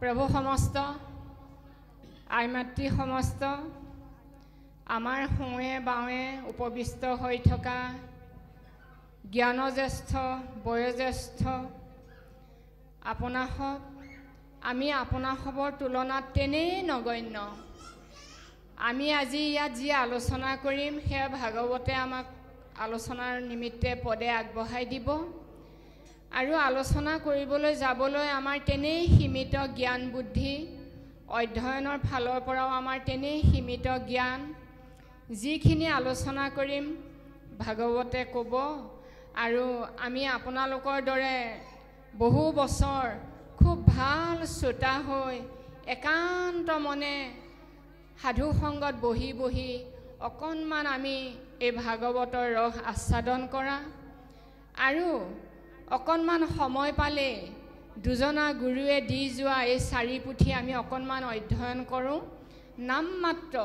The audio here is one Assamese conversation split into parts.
প্ৰভু সমস্ত আই মাতৃ সমস্ত আমাৰ সোঁৱে বাৱে উপবিষ্ট হৈ থকা জ্ঞানজ্যেষ্ঠ বয়োজ্যেষ্ঠ আপোনাসৱ আমি আপোনাসৱৰ তুলনাত তেনেই নগণ্য। আমি আজি ইয়াত যি আলোচনা কৰিম সেয়া ভাগৱতে আমাক আলোচনাৰ নিমিত্তে পদে আগবঢ়াই দিব আৰু আলোচনা কৰিবলৈ যাবলৈ আমাৰ তেনেই সীমিত জ্ঞান বুদ্ধি অধ্যয়নৰ ফালৰ পৰাও আমাৰ তেনেই সীমিত জ্ঞান। যিখিনি আলোচনা কৰিম ভাগৱতে ক'ব আৰু আমি আপোনালোকৰ দৰে বহু বছৰ খুব ভাল শ্ৰোতা হৈ একান্ত মনে সাধু সংগত বহি বহি অকণমান আমি এই ভাগৱতৰ ৰস আস্বাদন কৰা আৰু অকণমান সময় পালে দুজনা গুৰুৱে দি যোৱা এই 4 পুথি আমি অকণমান অধ্যয়ন কৰোঁ নামমাত্ৰ।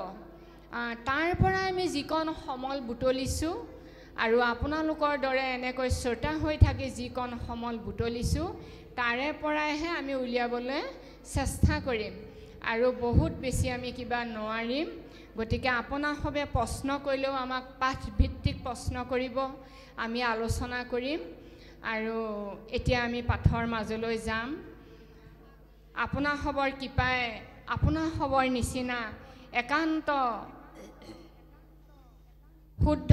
তাৰ পৰা আমি যিকণ সমল বুটলিছোঁ আৰু আপোনালোকৰ দৰে এনেকৈ শ্ৰোতা হৈ থাকি যিকণ সমল বুটলিছোঁ তাৰে পৰাইহে আমি উলিয়াবলৈ চেষ্টা কৰিম আৰু বহুত বেছি আমি কিবা নোৱাৰিম। গতিকে আপোনাসৱে প্ৰশ্ন কৰিলেও আমাক পাঠভিত্তিক প্ৰশ্ন কৰিব, আমি আলোচনা কৰিম আৰু এতিয়া আমি পাঠৰ মাজলৈ যাম। আপোনাসৱৰ কৃপাই আপোনাসৱৰ নিচিনা একান্ত শুদ্ধ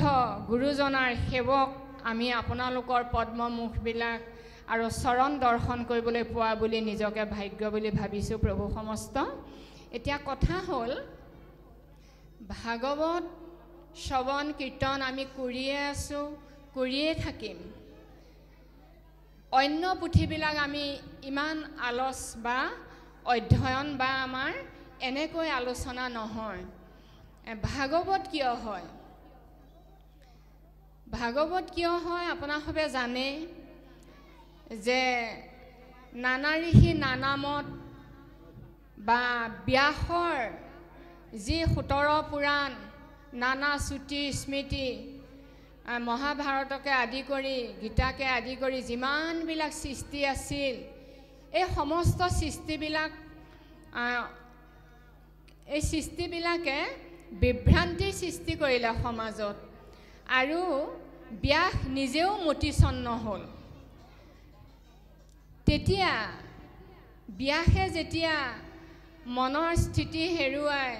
গুৰুজনাৰ সেৱক আমি আপোনালোকৰ পদ্মমুখবিলাক আৰু চৰণ দৰ্শন কৰিবলৈ পোৱা বুলি নিজকে ভাগ্য বুলি ভাবিছোঁ প্ৰভু সমস্ত। এতিয়া কথা হ'ল ভাগৱত শ্ৰৱণ কীৰ্তন আমি কৰিয়ে আছোঁ, কৰিয়ে থাকিম। অন্য পুথিবিলাক আমি ইমান আলোচ বা অধ্যয়ন বা আমাৰ এনেকৈ আলোচনা নহয়। ভাগৱত কিয় হয়? ভাগৱত কিয় হয় আপোনাসৱে জানে যে নানা ঋষি নানা মত বা ব্যাসৰ যি 17 পুৰাণ নানা শ্ৰুতি স্মৃতি মহাভাৰতকে আদি কৰি গীতাকে আদি কৰি যিমানবিলাক সৃষ্টি আছিল এই সমস্ত সৃষ্টিবিলাকে বিভ্ৰান্তিৰ সৃষ্টি কৰিলে সমাজত আৰু ব্যাস নিজেও মতিছন্ন হ'ল। তেতিয়া ব্যাসে যেতিয়া মনৰ স্থিতি হেৰুৱাই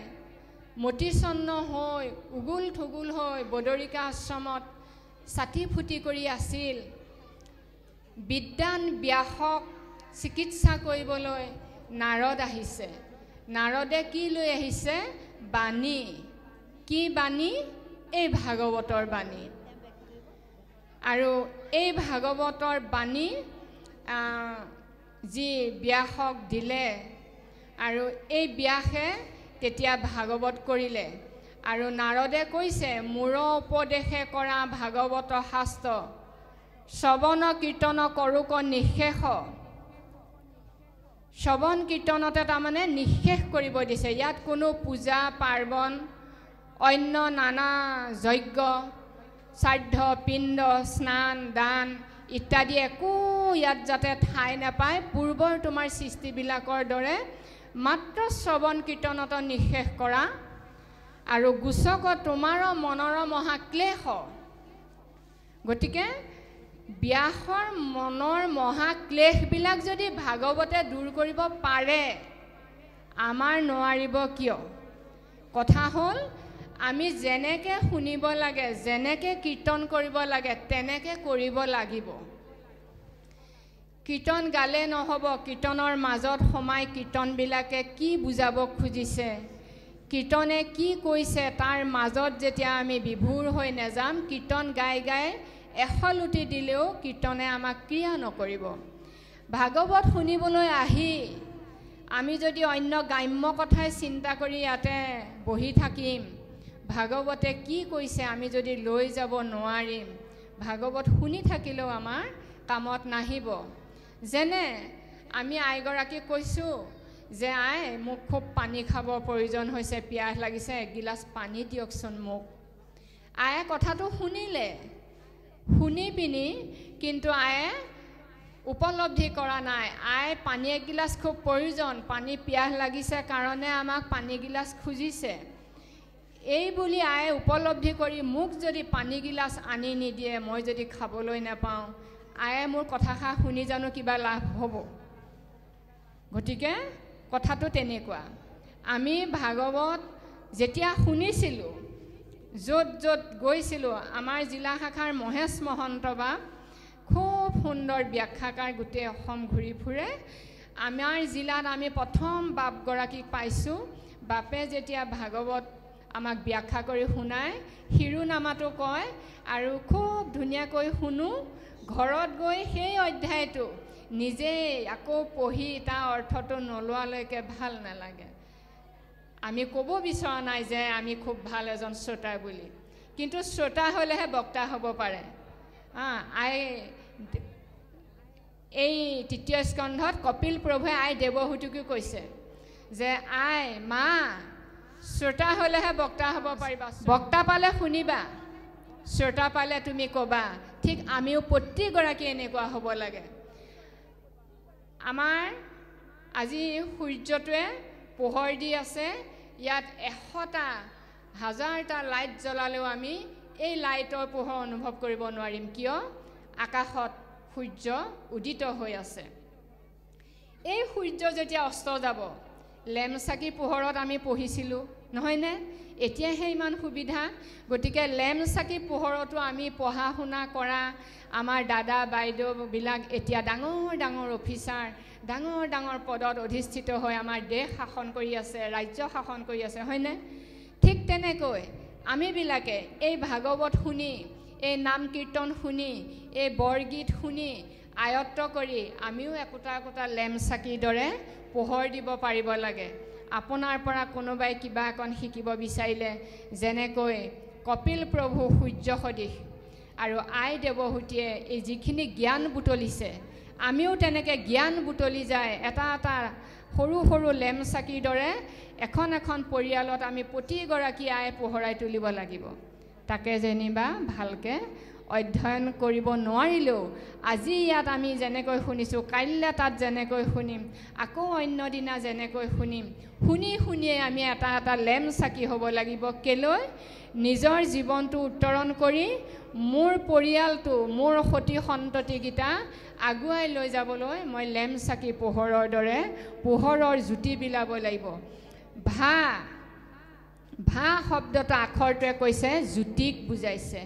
মতিছন্ন হৈ উগুল থুগুল হৈ বদৰিকা আশ্ৰমত ছাতি ফুটি কৰি আছিল, বিদ্বান ব্যাসক চিকিৎসা কৰিবলৈ নাৰদ আহিছে। নাৰদে কি লৈ আহিছে? বাণী। কি বাণী? এই ভাগৱতৰ বাণী। আৰু এই ভাগৱতৰ বাণী যি ব্যাসক দিলে আৰু এই ব্যাসে তেতিয়া ভাগৱত কৰিলে আৰু নাৰদে কৈছে মোৰ উপদেশে কৰা ভাগৱত শাস্ত্ৰ শ্ৰৱণ কীৰ্তন কৰোক নিঃশেষ। শ্ৰৱণ কীৰ্তনতে তাৰমানে নিঃশেষ কৰিব দিছে। ইয়াত কোনো পূজা পাৰ্বণ অন্য নানা যজ্ঞ শ্ৰাদ্ধ পিণ্ড স্নান দান ইত্যাদি একো ইয়াত যাতে ঠাই নাপায় পূৰ্বৰ তোমাৰ সৃষ্টিবিলাকৰ দৰে মাত্ৰ শ্ৰৱণ কীৰ্তনত নিঃশেষ কৰা আৰু গুচক তোমাৰ মনৰ মহাক্লেশ। গতিকে ব্যাসৰ মনৰ মহাক্লেশবিলাক যদি ভাগৱতে দূৰ কৰিব পাৰে আমাৰ নোৱাৰিব কিয়? কথা হ'ল আমি যেনেকে শুনিব লাগে যেনেকে কীৰ্তন কৰিব লাগে তেনেকে কৰিব লাগিব। কীৰ্তন গালে নহ'ব, কীৰ্তনৰ মাজত সোমাই কীৰ্তনবিলাকে কি বুজাব খুজিছে, কীৰ্তনে কি কৈছে তাৰ মাজত যেতিয়া আমি বিভোৰ হৈ নাযাম কীৰ্তন গাই গাই এশলুটি দিলেও কীৰ্তনে আমাক ক্ৰিয়া নকৰিব। ভাগৱত শুনিবলৈ আহি আমি যদি অন্য গ্ৰাম্য কথাই চিন্তা কৰি ইয়াতে বহি থাকিম ভাগৱতে কি কৈছে আমি যদি লৈ যাব নোৱাৰিম ভাগৱত শুনি থাকিলেও আমাৰ কামত নাহিব। যেনে আমি আইগৰাকীক কৈছোঁ যে আই মোক খুব পানী খাবৰ প্ৰয়োজন হৈছে, পিয়াহ লাগিছে, এগিলাচ পানী দিয়কচোন মোক। আয়ে কথাটো শুনিলে, শুনি পিনি কিন্তু আয়ে উপলব্ধি কৰা নাই আই পানী এগিলাচ খুব প্ৰয়োজন পানী পিয়াহ লাগিছে কাৰণে আমাক পানী গিলাচ খুজিছে এই বুলি আই উপলব্ধি কৰি মোক যদি পানী গিলাচ আনি নিদিয়ে মই যদি খাবলৈ নাপাওঁ আয়ে মোৰ কথাষা শুনি জানো কিবা লাভ হ'ব গতিকে কথাটো তেনেকুৱা আমি ভাগৱত যেতিয়া শুনিছিলোঁ য'ত য'ত গৈছিলোঁ আমাৰ জিলা শাখাৰ মহেশ মহন্ত বা খুব সুন্দৰ ব্যাখ্যাকাৰ গোটেই অসম ঘূৰি ফুৰে আমাৰ জিলাত আমি প্ৰথম বাপগৰাকীক পাইছোঁ বাপে যেতিয়া ভাগৱত আমাক ব্যাখ্যা কৰি শুনায় শিৰোনামাটো কয় আৰু খুব ধুনীয়াকৈ শুনো ঘৰত গৈ সেই অধ্যায়টো নিজেই আকৌ পঢ়ি তাৰ অৰ্থটো নোলোৱালৈকে ভাল নালাগে আমি ক'ব বিচৰা নাই যে আমি খুব ভাল এজন শ্ৰোতা বুলি কিন্তু শ্ৰোতা হ'লেহে বক্তা হ'ব পাৰে এই তৃতীয় স্কন্ধত কপিল প্ৰভুৱে আই দেৱহূতিকো কৈছে যে আই মা শ্ৰোতা হ'লেহে বক্তা হ'ব পাৰিবা বক্তা পালে শুনিবা শ্ৰোতা পালে তুমি ক'বা ঠিক আমিও প্ৰতিগৰাকী এনেকুৱা হ'ব লাগে আমাৰ আজি সূৰ্যটোৱে পোহৰ দি আছে ইয়াত 100টা হাজাৰটা লাইট জ্বলালেও আমি এই লাইটৰ পোহৰ অনুভৱ কৰিব নোৱাৰিম কিয় আকাশত সূৰ্য উদিত হৈ আছে এই সূৰ্য যেতিয়া অস্ত যাব লেম্প চাকি পোহৰত আমি পঢ়িছিলোঁ নহয়নে এতিয়াহে ইমান সুবিধা গতিকে লেম্প চাকি পোহৰতো আমি পঢ়া শুনা কৰা আমাৰ দাদা বাইদেউবিলাক এতিয়া ডাঙৰ ডাঙৰ অফিচাৰ ডাঙৰ ডাঙৰ পদত অধিষ্ঠিত হৈ আমাৰ দেশ শাসন কৰি আছে ৰাজ্য শাসন কৰি আছে হয়নে ঠিক তেনেকৈ আমিবিলাকে এই ভাগৱত শুনি এই নাম কীৰ্তন শুনি এই বৰগীত শুনি আয়ত্ত কৰি আমিও একোটা একোটা লেম্প চাকিৰ দৰে পোহৰ দিব পাৰিব লাগে আপোনাৰ পৰা কোনোবাই কিবা এখন শিকিব বিচাৰিলে যেনেকৈ কপিল প্ৰভু সূৰ্য সদৃশ আৰু আই দেৱহূতিয়ে এই যিখিনি জ্ঞান বুটলিছে আমিও তেনেকৈ জ্ঞান বুটলি যায় এটা এটা সৰু সৰু লেম্প চাকিৰ দৰে এখন এখন পৰিয়ালত আমি প্ৰতিগৰাকী আই পোহৰাই তুলিব লাগিব তাকে যেনিবা ভালকৈ অধ্যয়ন কৰিব নোৱাৰিলেও আজি ইয়াত আমি যেনেকৈ শুনিছোঁ কাইলৈ তাত যেনেকৈ শুনিম আকৌ অন্য দিনা যেনেকৈ শুনিম শুনি শুনিয়ে আমি এটা এটা লেম্প চাকি হ'ব লাগিব কেলৈ নিজৰ জীৱনটো উত্তৰণ কৰি মোৰ পৰিয়ালটো মোৰ সতি সন্ততিকেইটা আগুৱাই লৈ যাবলৈ মই লেম্প চাকি পোহৰৰ দৰে পোহৰৰ জ্যোতি বিলাব লাগিব ভা শব্দটো আখৰটোৱে কৈছে জ্যোতিক বুজাইছে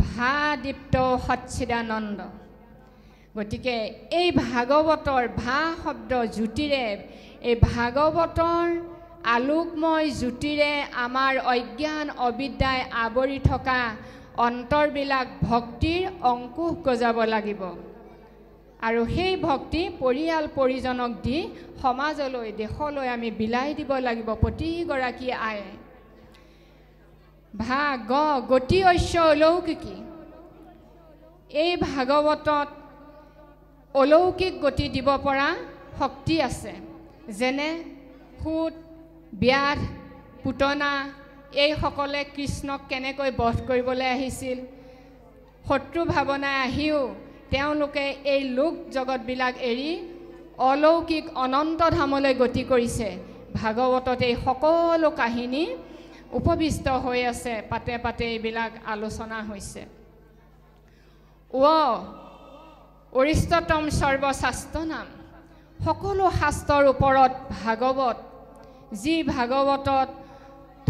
ভা দীপ্ত সচ্চিদানন্দ গতিকে এই ভাগৱতৰ ভা শব্দ জ্যোতিৰে এই ভাগৱতৰ আলোকময় জ্যোতিৰে আমাৰ অজ্ঞান অবিদ্যাই আৱৰি থকা অন্তৰবিলাক ভক্তিৰ অংকুশ গজাব লাগিব আৰু সেই ভক্তি পৰিয়াল পৰিজনক দি সমাজলৈ দেশলৈ আমি বিলাই দিব লাগিব প্ৰতিগৰাকী আয়ে গতি ঐশ্য অলৌকিকী এই ভাগৱতত অলৌকিক গতি দিব পৰা শক্তি আছে যেনে সুত ব্যাধ পুতনা এইসকলে কৃষ্ণক কেনেকৈ বধ কৰিবলৈ আহিছিল শত্ৰু ভাৱনাই আহিও তেওঁলোকে এই লোক জগতবিলাক এৰি অলৌকিক অনন্ত ধামলৈ গতি কৰিছে ভাগৱতত এই সকলো কাহিনী উপবিষ্ট হৈ আছে পাতে পাতে এইবিলাক আলোচনা হৈছে অৰিষ্টতম সৰ্বশাস্ত্ৰ নাম সকলো শাস্ত্ৰৰ ওপৰত ভাগৱত যি ভাগৱতত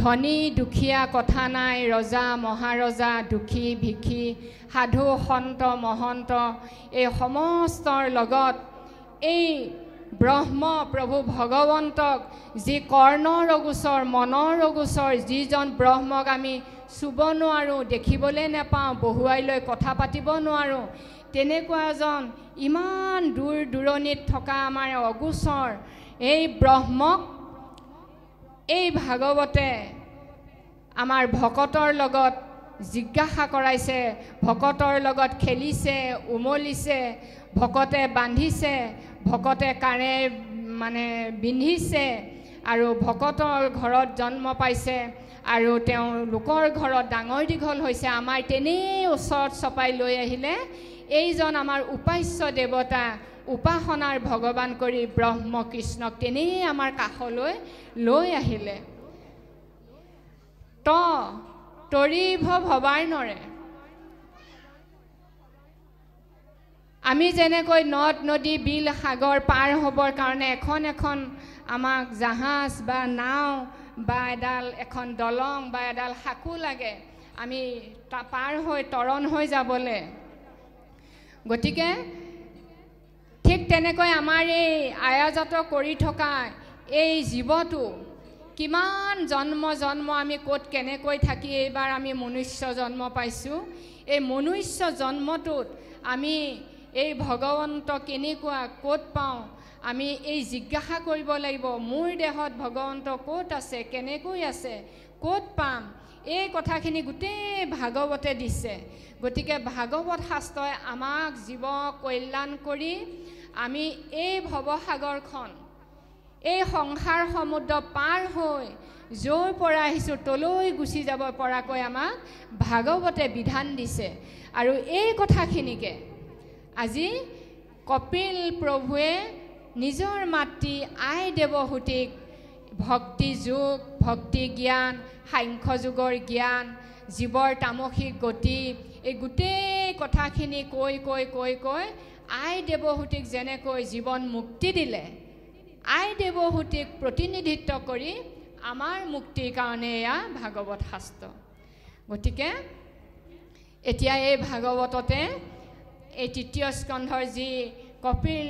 ধনী দুখীয়া কথা নাই ৰজা মহাৰজা দুখী ভিক্ষী সাধু সন্ত মহন্ত এই সমস্তৰ লগত এই ব্ৰহ্ম প্ৰভু ভগৱন্তক যি কৰ্ণৰ অগোচৰ মনৰ অগোচৰ যিজন ব্ৰহ্মক আমি চুব নোৱাৰোঁ দেখিবলৈ নাপাওঁ বহুৱাই লৈ কথা পাতিব নোৱাৰোঁ তেনেকুৱা এজন ইমান দূৰ দূৰণিত থকা আমাৰ অগোচৰ এই ব্ৰহ্মক এই ভাগৱতে আমাৰ ভকতৰ লগত জিজ্ঞাসা কৰাইছে ভকতৰ লগত খেলিছে উমলিছে ভকতে বান্ধিছে ভকতে কাৰে মানে বিন্ধিছে আৰু ভকতৰ ঘৰত জন্ম পাইছে আৰু তেওঁ লোকৰ ঘৰত ডাঙৰ দীঘল হৈছে আমাৰ তেনেই ওচৰত চপাই লৈ আহিলে এইজন আমাৰ উপাস্য দেৱতা উপাসনাৰ ভগৱান কৰি ব্ৰহ্ম কৃষ্ণক তেনেই আমাৰ কাষলৈ লৈ আহিলে তৰিভ ভবাৰ নৰে আমি যেনেকৈ নদ নদী বিল সাগৰ পাৰ হ'বৰ কাৰণে এখন এখন আমাক জাহাজ বা নাও বা এডাল এখন দলং বা এডাল সাঁকো লাগে আমি পাৰ হৈ তৰণ হৈ যাবলৈ গতিকে ঠিক তেনেকৈ আমাৰ এই আয়াজাত কৰি থকা এই জীৱটো কিমান জন্ম জন্ম আমি ক'ত কেনেকৈ থাকি এইবাৰ আমি মনুষ্য জন্ম পাইছোঁ এই মনুষ্য জন্মটোত আমি এই ভগৱন্ত কেনেকুৱা ক'ত পাওঁ আমি এই জিজ্ঞাসা কৰিব লাগিব মোৰ দেহত ভগৱন্ত ক'ত আছে কেনেকৈ আছে ক'ত পাম এই কথাখিনি গোটেই ভাগৱতে দিছে গতিকে ভাগৱত শাস্ত্ৰই আমাক জীৱ কল্যাণ কৰি আমি এই ভৱসাগৰখন এই সংসাৰ সমুদ্ৰ পাৰ হৈ য'ৰ পৰা আহিছোঁ তলৈ গুচি যাব পৰাকৈ আমাক ভাগৱতে বিধান দিছে আৰু এই কথাখিনিকে আজি কপিল প্ৰভুৱে নিজৰ মাতৃ আই দেৱহূতিক ভক্তি যোগ ভক্তি জ্ঞান সাংখ্য যোগৰ জ্ঞান জীৱৰ তামসিক গতি এই গোটেই কথাখিনি কৈ কৈ কৈ কৈ আই দেৱহূতিক যেনেকৈ জীৱন মুক্তি দিলে আই দেৱহূতিক প্ৰতিনিধিত্ব কৰি আমাৰ মুক্তিৰ কাৰণে এয়া ভাগৱত শাস্ত্ৰ গতিকে এতিয়া এই ভাগৱততে এই তৃতীয় স্কন্ধৰ যি কপিল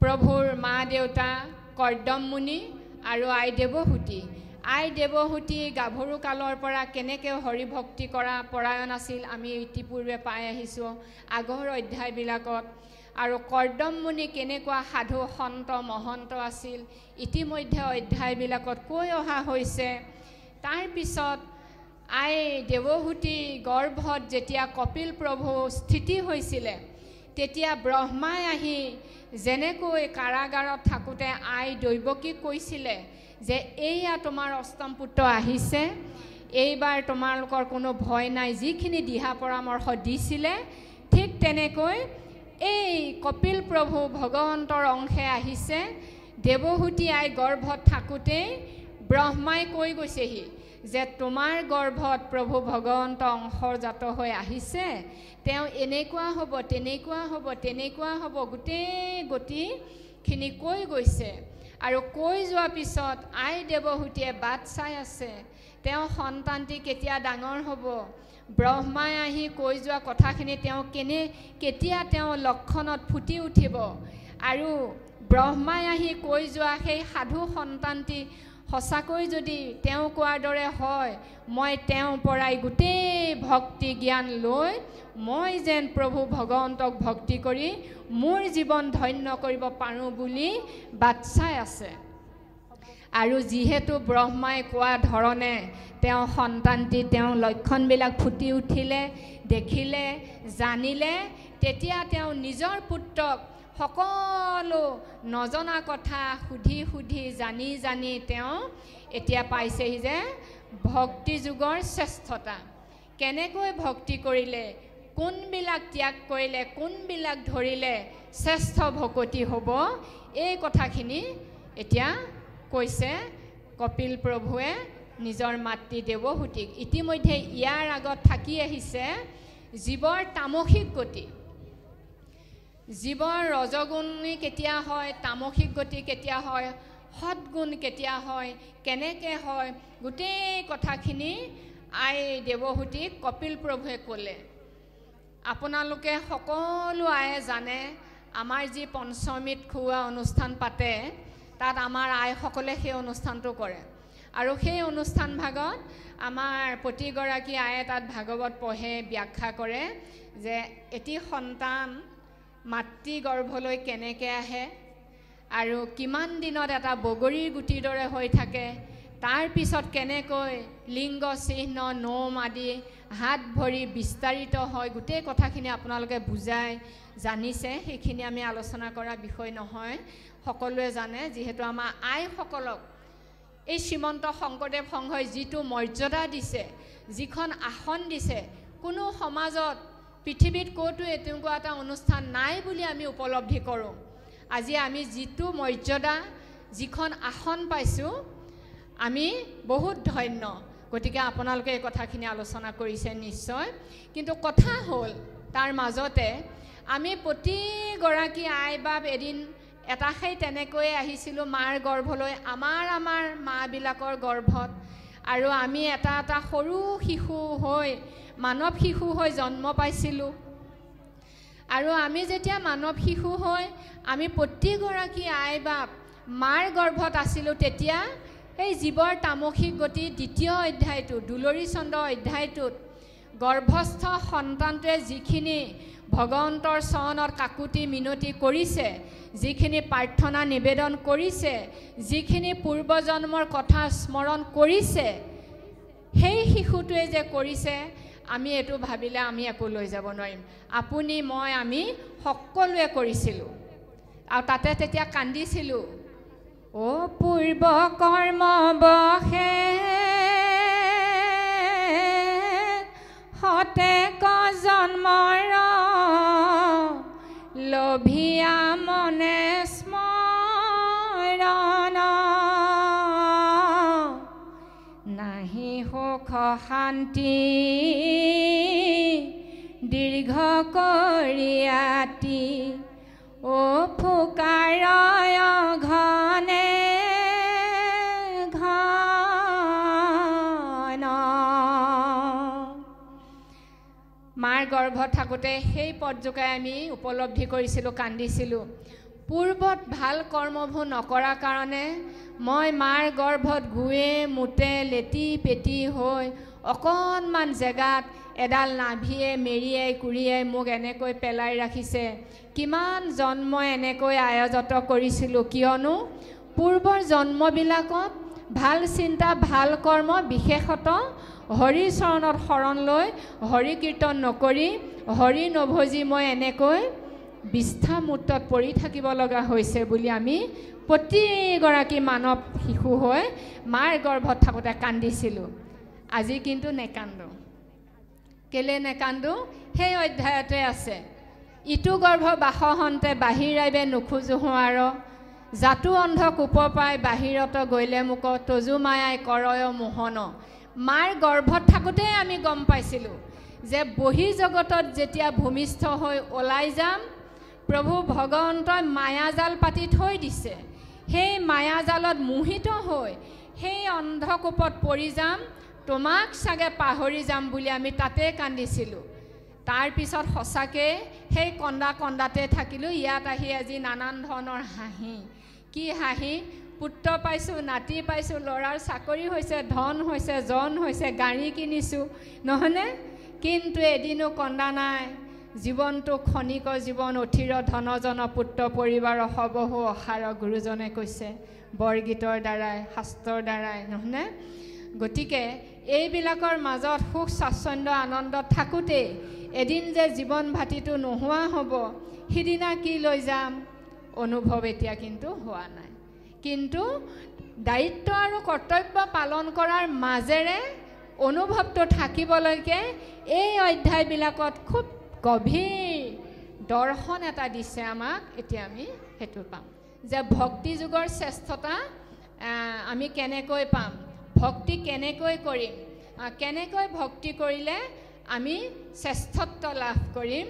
প্ৰভুৰ মা দেউতা কৰ্দম মুনি আৰু আই দেৱহূতি গাভৰু কালৰ পৰা কেনেকৈ হৰিভক্তি কৰা পৰায়ণ আছিল আমি ইতিপূৰ্বে পাই আহিছোঁ আগৰ অধ্যায়বিলাকত আৰু কৰ্দম মুনি কেনেকুৱা সাধু সন্ত মহন্ত আছিল ইতিমধ্যে অধ্যায়বিলাকত কৈ অহা হৈছে তাৰপিছত আই দেৱহূতি গৰ্ভত যেতিয়া কপিল প্ৰভু স্থিতি হৈছিলে তেতিয়া ব্ৰহ্মাই আহি যেনেকৈ কাৰাগাৰত থাকোঁতে আই দৈৱকীক কৈছিলে যে এইয়া তোমাৰ অষ্টম পুত্ৰ আহিছে এইবাৰ তোমালোকৰ কোনো ভয় নাই যিখিনি দিহা পৰামৰ্শ দিছিলে ঠিক তেনেকৈ এই কপিল প্ৰভু ভগৱন্তৰ অংশে আহিছে দেৱহূতি আই গৰ্ভত থাকোঁতেই ব্ৰহ্মাই কৈ গৈছেহি যে তোমাৰ গৰ্ভত প্ৰভু ভগৱন্ত অংশজাত হৈ আহিছে তেওঁ এনেকুৱা হ'ব তেনেকুৱা হ'ব গোটেই গতিখিনি কৈ গৈছে আৰু কৈ যোৱাৰ পিছত আই দেৱহূতিয়ে বাট চাই আছে তেওঁ সন্তানটি কেতিয়া ডাঙৰ হ'ব ব্ৰহ্মাই আহি কৈ যোৱা কথাখিনি তেওঁ কেতিয়া তেওঁ লক্ষণত ফুটি উঠিব আৰু ব্ৰহ্মাই আহি কৈ যোৱা সেই সাধু সন্তানটি সঁচাকৈ যদি তেওঁ কোৱাৰ দৰে হয় মই তেওঁৰ পৰাই গোটেই ভক্তি জ্ঞান লৈ মই যেন প্ৰভু ভগৱন্তক ভক্তি কৰি মোৰ জীৱন ধন্য কৰিব পাৰোঁ বুলি বাট চাই আছে আৰু যিহেতু ব্ৰহ্মাই কোৱা ধৰণে তেওঁ সন্তানটি তেওঁ লক্ষণবিলাক ফুটি উঠিলে দেখিলে জানিলে তেতিয়া তেওঁ নিজৰ পুত্ৰক সকলো নজনা কথা সুধি সুধি জানি তেওঁ এতিয়া পাইছেহি যে ভক্তি যুগৰ শ্ৰেষ্ঠতা কেনেকৈ ভক্তি কৰিলে কোনবিলাক ত্যাগ কৰিলে কোনবিলাক ধৰিলে শ্ৰেষ্ঠ ভকতি হ'ব এই কথাখিনি এতিয়া কৈছে কপিল প্ৰভুৱে নিজৰ মাতৃ দেৱহূতিক ইতিমধ্যে ইয়াৰ আগত থাকি আহিছে জীৱৰ তামসিক গতি জীৱৰ ৰজগুণী কেতিয়া হয় তামসিক গতি কেতিয়া হয় সৎগুণ কেতিয়া হয় কেনেকৈ হয় গোটেই কথাখিনি আই দেৱহূতিক কপিল প্ৰভুৱে ক'লে আপোনালোকে সকলো আয়ে জানে আমাৰ যি পঞ্চমীত খুওৱা অনুষ্ঠান পাতে তাত আমাৰ আইসকলে সেই অনুষ্ঠানটো কৰে আৰু সেই অনুষ্ঠান ভাগত আমাৰ প্ৰতিগৰাকী আয়ে তাত ভাগৱত পঢ়ে ব্যাখ্যা কৰে যে এটি সন্তান মাতৃ গৰ্ভলৈ কেনেকৈ আহে আৰু কিমান দিনত এটা বগৰীৰ গুটিৰ দৰে হৈ থাকে তাৰ পিছত কেনেকৈ লিংগ চিহ্ন নোম আদি হাত ভৰি বিস্তাৰিত হয় গোটেই কথাখিনি আপোনালোকে বুজাই জানিছে সেইখিনি আমি আলোচনা কৰা বিষয় নহয় সকলোৱে জানে যিহেতু আমাৰ আইসকলক এই শ্ৰীমন্ত শংকৰদেৱ সংঘই যিটো মৰ্যাদা দিছে যিখন আসন দিছে কোনো সমাজত পৃথিৱীত ক'তো এনেকুৱা এটা অনুষ্ঠান নাই বুলি আমি উপলব্ধি কৰোঁ। আজি আমি যিটো মৰ্যাদা যিখন আসন পাইছোঁ আমি বহুত ধন্য। গতিকে আপোনালোকে এই কথাখিনি আলোচনা কৰিছে নিশ্চয়, কিন্তু কথা হ'ল তাৰ মাজতে আমি প্ৰতিগৰাকী আই বাপ এদিন এটা সেই তেনেকৈয়ে আহিছিলোঁ মাৰ গৰ্ভলৈ, আমাৰ মাবিলাকৰ গৰ্ভত, আৰু আমি এটা এটা সৰু শিশু হৈ মানৱ শিশু হৈ জন্ম পাইছিলোঁ। আৰু আমি যেতিয়া মানৱ শিশু হৈ আমি প্ৰতিগৰাকী আই বাপ মাৰ গৰ্ভত আছিলোঁ, তেতিয়া এই জীৱৰ তামসিক গতি ২য় অধ্যায়টো দুলৰী চন্দ্ৰ অধ্যায়টোত গৰ্ভস্থ সন্তানটোৱে যিখিনি ভগৱন্তৰ চৰণত কাকুতি মিনতি কৰিছে, যিখিনি প্ৰাৰ্থনা নিবেদন কৰিছে, যিখিনি পূৰ্বজন্মৰ কথা স্মৰণ কৰিছে, সেই শিশুটোৱে যে কৰিছে আমি এইটো ভাবিলে আমি একো লৈ যাব নোৱাৰিম। আপুনি মই আমি সকলোৱে কৰিছিলোঁ, আৰু তাতে তেতিয়া কান্দিছিলোঁ, অ' পূৰ্ব কৰ্ম বশে হতেক জন্মৰ লভিয়া মনে স্মৰণ নাহি সুখ শান্তি দীৰ্ঘ কৰিয়াতি অ' ফুকাৰয় ঘনে ঘন। মাৰ গৰ্ভত থাকোঁতে সেই পদজোকাই আমি উপলব্ধি কৰিছিলোঁ, কান্দিছিলোঁ। পূৰ্বত ভাল কৰ্মবোৰ নকৰাৰ কাৰণে মই মাৰ গৰ্ভত গুৱে মুতে লেটি পেটি হৈ অকণমান জেগাত এডাল নাভিয়ে মেৰিয়াই কুৰিয়াই মোক এনেকৈ পেলাই ৰাখিছে। কিমান জন্ম এনেকৈ আয়োজিত কৰিছিলোঁ, কিয়নো পূৰ্বৰ জন্মবিলাকত ভাল চিন্তা ভাল কৰ্ম বিশেষত হৰি চৰণত শৰণ লৈ হৰি কীৰ্তন নকৰি হৰি নভজি মই এনেকৈ বিষ্ঠামূৰ্তত পৰি থাকিব লগা হৈছে বুলি আমি প্ৰতিগৰাকী মানৱ শিশু হৈ মাৰ গৰ্ভত থাকোঁতে কান্দিছিলোঁ। আজি কিন্তু নেকান্দো। কেলে নেকান্দো? সেই অধ্যায়তে আছে, ইটো গৰ্ভ বাসহন্তে বাহিৰাইবে নোখোজো হোৱাৰ জাতু অন্ধ কোপ পাই বাহিৰত গৈলে মোক তজু মায়াই কৰয় মোহন। মাৰ গৰ্ভত থাকোঁতে আমি গম পাইছিলোঁ যে বহি জগতত যেতিয়া ভূমিষ্ঠ হৈ ওলাই যাম, প্ৰভু ভগৱন্তই মায়াজাল পাতি থৈ দিছে। সেই মায়াজালত মোহিত হৈ সেই অন্ধকূপত পৰি যাম, তোমাক চাগে পাহৰি যাম বুলি আমি তাতে কান্দিছিলোঁ। তাৰ পিছত সঁচাকৈ সেই কন্দাতে থাকিলোঁ। ইয়াত আহি আজি নানান ধৰণৰ হাঁহি, কি হাঁহি! পুত্ৰ পাইছোঁ, নাতি পাইছোঁ, ল'ৰাৰ চাকৰি হৈছে, ধন হৈছে, জন হৈছে, গাড়ী কিনিছোঁ, নহয়নে? কিন্তু এদিনো কন্দা নাই। জীৱনটো ক্ষণিক জীৱন, অথিৰ ধনজন পুত্ৰ পৰিবাৰ হবহু অসাৰ, গুৰুজনে কৈছে বৰগীতৰ দ্বাৰাই শাস্ত্ৰৰ দ্বাৰাই, নহয়নে? গতিকে এইবিলাকৰ মাজত সুখ স্বাচ্ছন্দ্য আনন্দত থাকোঁতেই এদিন যে জীৱন ভাতিটো নোহোৱা হ'ব, সিদিনা কি লৈ যাম অনুভৱ এতিয়া কিন্তু হোৱা নাই। কিন্তু দায়িত্ব আৰু কৰ্তব্য পালন কৰাৰ মাজেৰে অনুভৱটো থাকিবলৈকে এই অধ্যায়বিলাকত খুব গভীৰ দৰ্শন এটা দিছে আমাক। এতিয়া আমি সেইটো পাম যে ভক্তি যুগৰ শ্ৰেষ্ঠতা আমি কেনেকৈ পাম, ভক্তি কেনেকৈ কৰিম, কেনেকৈ ভক্তি কৰিলে আমি শ্ৰেষ্ঠত্ব লাভ কৰিম।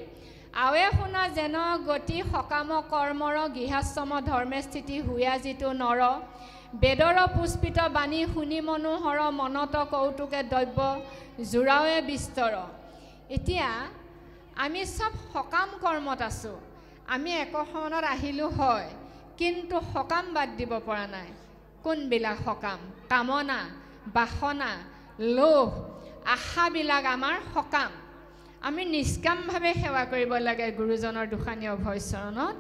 আৱে শুনা যেন গতি সকাম কৰ্মৰ গৃহাশ্ৰম ধৰ্মে স্থিতি হুয়া যিটো নৰ বেদৰ পুষ্পিত বাণী শুনি মনোহৰ মনত কৌতুকে দ্ৰব্য জোৰাৱে বিস্তৰ। এতিয়া আমি চব সকাম কৰ্মত আছোঁ। আমি একশৰণত আহিলোঁ হয়, কিন্তু সকাম বাদ দিব পৰা নাই। কোনবিলাক সকাম? কামনা, বাসনা, লোভ, আশাবিলাক আমাৰ সকাম। আমি নিষ্কামভাৱে সেৱা কৰিব লাগে গুৰুজনৰ দুখানী অভয় চৰণত।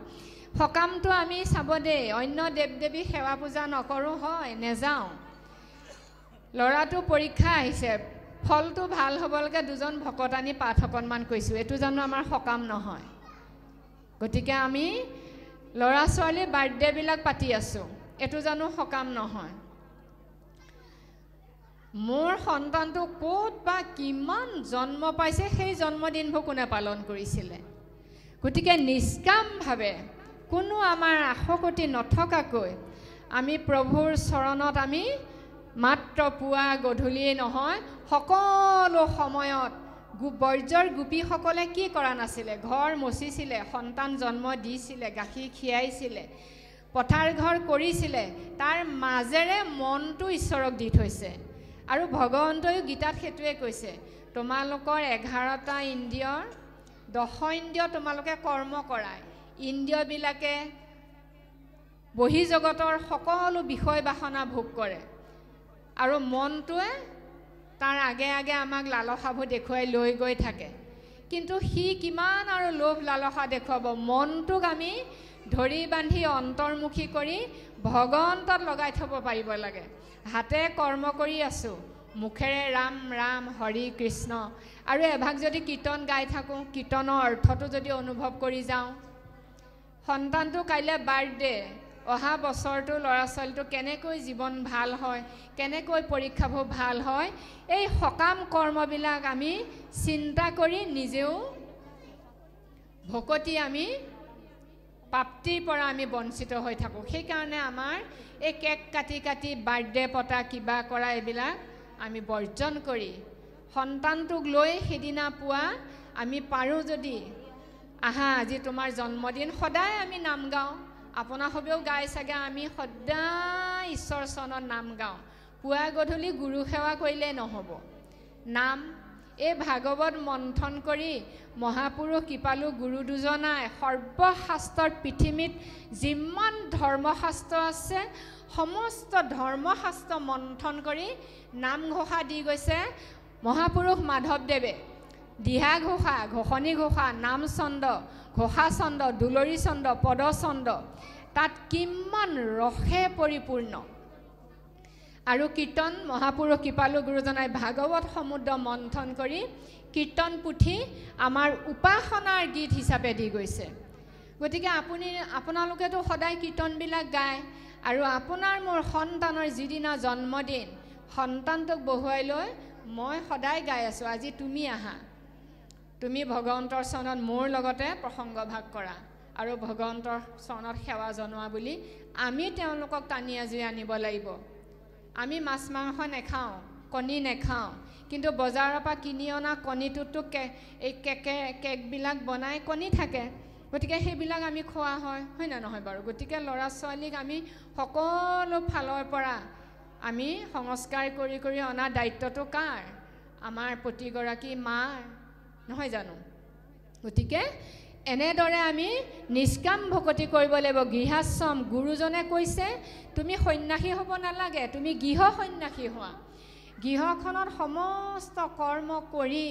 সকামটো আমি চাব দেই, অন্য দেৱ দেৱী সেৱা পূজা নকৰোঁ হয়, নেযাওঁ। ল'ৰাটো পৰীক্ষা আহিছে, ফলটো ভাল হ'বলৈকে দুজন ভকত আনি পাঠ অকণমান কৈছোঁ, এইটো জানো আমাৰ সকাম নহয়? গতিকে আমি ল'ৰা ছোৱালীৰ বাৰ্থডেবিলাক পাতি আছোঁ, এইটো জানো সকাম নহয়? মোৰ সন্তানটো ক'ত বা কিমান জন্ম পাইছে সেই জন্মদিনবোৰ কোনে পালন কৰিছিলে। গতিকে নিষ্কামভাৱে কোনো আমাৰ আশকতি নথকাকৈ আমি প্ৰভুৰ চৰণত আমি মাত্ৰ পুৱা গধূলিয়ে নহয় সকলো সময়ত বৰ্জৰ গোপীসকলে কি কৰা নাছিলে, ঘৰ মচিছিলে, সন্তান জন্ম দিছিলে, গাখীৰ খীৰাইছিলে, পথাৰ ঘৰ কৰিছিলে, তাৰ মাজেৰে মনটো ঈশ্বৰক দি থৈছে। আৰু ভগৱন্তয়ো গীতাত সেইটোৱে কৈছে, তোমালোকৰ 11টা ইন্দ্ৰিয়ৰ 10 ইন্দ্ৰিয় তোমালোকে কৰ্ম কৰাই, ইন্দ্ৰিয়বিলাকে বহিৰ্জগতৰ সকলো বিষয় বাসনা ভোগ কৰে আৰু মনটোৱে তাৰ আগে আগে আমাক লালসাবোৰ দেখুৱাই লৈ গৈ থাকে। কিন্তু সি কিমান আৰু লোভ লালসা দেখুৱাব, মনটোক আমি ধৰি বান্ধি অন্তৰ্মুখী কৰি ভগৱন্তত লগাই থ'ব পাৰিব লাগে। হাতে কৰ্ম কৰি আছোঁ, মুখেৰে ৰাম ৰাম হৰি কৃষ্ণ, আৰু এভাগ যদি কীৰ্তন গাই থাকোঁ, কীৰ্তনৰ অৰ্থটো যদি অনুভৱ কৰি যাওঁ, সন্তানটো কাইলৈ বাৰ্থডে, অহা বছৰটো ল'ৰা ছোৱালীটো কেনেকৈ জীৱন ভাল হয়, কেনেকৈ পৰীক্ষাবোৰ ভাল হয়, এই সকাম কৰ্মবিলাক আমি চিন্তা কৰি নিজেও ভকতি আমি প্ৰাপ্তিৰ পৰা আমি বঞ্চিত হৈ থাকোঁ। সেইকাৰণে আমাৰ এই কেক কাটি কাটি বাৰ্থডে পতা কিবা কৰা এইবিলাক আমি বৰ্জন কৰি সন্তানটোক লৈ সেইদিনা পুৱা আমি পাৰোঁ যদি, আহা আজি তোমাৰ জন্মদিন, সদায় আমি নাম গাওঁ, আপোনাৰ সবেও গাই চাগে, আমি সদায় ঈশ্বৰ চৰণত নাম গাওঁ। পুৱা গধূলি গুৰু সেৱা কৰিলে নহ'ব, নাম এই ভাগৱত মন্থন কৰি মহাপুৰুষ কৃপালু গুৰু দুজনাই সৰ্বশাস্ত্ৰৰ পৃথিৱীত যিমান ধৰ্মশাস্ত্ৰ আছে সমস্ত ধৰ্মশাস্ত্ৰ মন্থন কৰি নামঘোষা দি গৈছে মহাপুৰুষ মাধৱদেৱে। দিহা ঘোষা, ঘোষণী ঘোষা, নামচন্দ, ঘোষাচন্দ, দুলৰী চন্দ, পদচন্দ, তাত কিমান ৰসে পৰিপূৰ্ণ। আৰু কীৰ্তন মহাপুৰুষ কৃপালু গুৰুজনাই ভাগৱত সমুদ্ৰ মন্থন কৰি কীৰ্তন পুথি আমাৰ উপাসনাৰ গীত হিচাপে দি গৈছে। গতিকে আপোনালোকেতো সদায় কীৰ্তনবিলাক গায়, আৰু আপোনাৰ মোৰ সন্তানৰ যিদিনা জন্মদিন, সন্তানটোক বহুৱাই লৈ মই সদায় গাই আছোঁ, আজি তুমি আহা, তুমি ভগৱন্তৰ চৰণত মোৰ লগতে প্ৰসংগ ভাগ কৰা আৰু ভগৱন্তৰ চৰণত সেৱা জনোৱা বুলি আমি তেওঁলোকক টানি আজুৰি আনিব লাগিব। আমি মাছ মাংস নেখাওঁ, কণী নেখাওঁ, কিন্তু বজাৰৰ পৰা কিনি অনা কণীটোতো এই কেকবিলাক বনাই কণী থাকে, গতিকে সেইবিলাক আমি খোৱা হয় নে নহয় বাৰু। গতিকে ল'ৰা ছোৱালীক আমি সকলো ফালৰ পৰা আমি সংস্কাৰ কৰি কৰি অনা দায়িত্বটো কাৰ? আমাৰ প্ৰতিগৰাকী মাৰ, নহয় জানো। গতিকে এনেদৰে আমি নিষ্কাম ভকতি কৰিব লাগিব। গৃহাশ্ৰম গুৰুজনে কৈছে তুমি সন্ন্যাসী হ'ব নালাগে, তুমি গৃহ সন্ন্যাসী হোৱা। গৃহখনত সমস্ত কৰ্ম কৰি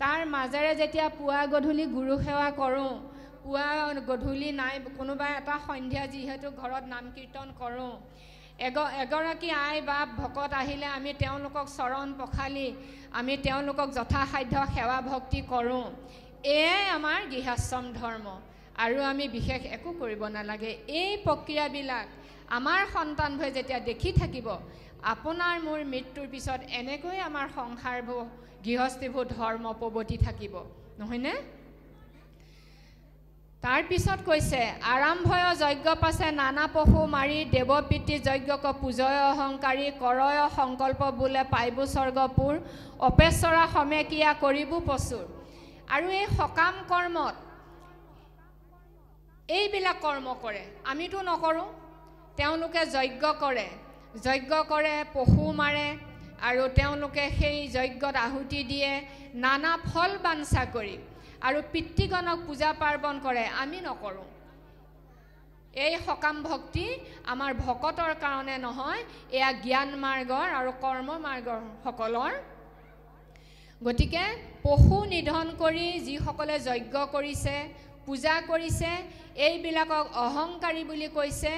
তাৰ মাজেৰে যেতিয়া পুৱা গধূলি গুৰু সেৱা কৰোঁ, পুৱা গধূলি নাই কোনোবা এটা সন্ধ্যা যিহেতু ঘৰত নাম কীৰ্তন কৰোঁ, এগৰাকী আই বা ভকত আহিলে আমি তেওঁলোকক চৰণ পখালি আমি তেওঁলোকক যথাসাধ্য সেৱা ভক্তি কৰোঁ। এয়াই আমাৰ গৃহাশ্ৰম ধৰ্ম, আৰু আমি বিশেষ একো কৰিব নালাগে। এই প্ৰক্ৰিয়াবিলাক আমাৰ সন্তানবোৰে যেতিয়া দেখি থাকিব, আপোনাৰ মোৰ মৃত্যুৰ পিছত এনেকৈ আমাৰ সংসাৰবোৰ গৃহস্থীবোৰ ধৰ্ম প্ৰৱৰ্তি থাকিব, নহয়নে? তাৰপিছত কৈছে আৰম্ভয় যজ্ঞ পাছে নানা পশু মাৰি দেৱ পিতৃ যজ্ঞক পূজয় অহংকাৰী কৰয় সংকল্প বোলে পাইবু স্বৰ্গপুৰ অপেশ্বৰা সমেকিয়া কৰিবু প্ৰচুৰ। আৰু এই সকাম কৰ্মত এইবিলাক কৰ্ম কৰে, আমিতো নকৰোঁ। তেওঁলোকে যজ্ঞ কৰে, পশু মাৰে, আৰু তেওঁলোকে সেই যজ্ঞত আহুতি দিয়ে নানা ফল বাঞ্ছা কৰি, আৰু পিতৃগণক পূজা পাৰ্বণ কৰে, আমি নকৰোঁ। এই সকাম ভক্তি আমাৰ ভকতৰ কাৰণে নহয়, এয়া জ্ঞান মাৰ্গৰ আৰু কৰ্ম মাৰ্গৰ সকলৰ। গতিকে পশু নিধন কৰি যিসকলে যজ্ঞ কৰিছে, পূজা কৰিছে, এইবিলাকক অহংকাৰী বুলি কৈছে।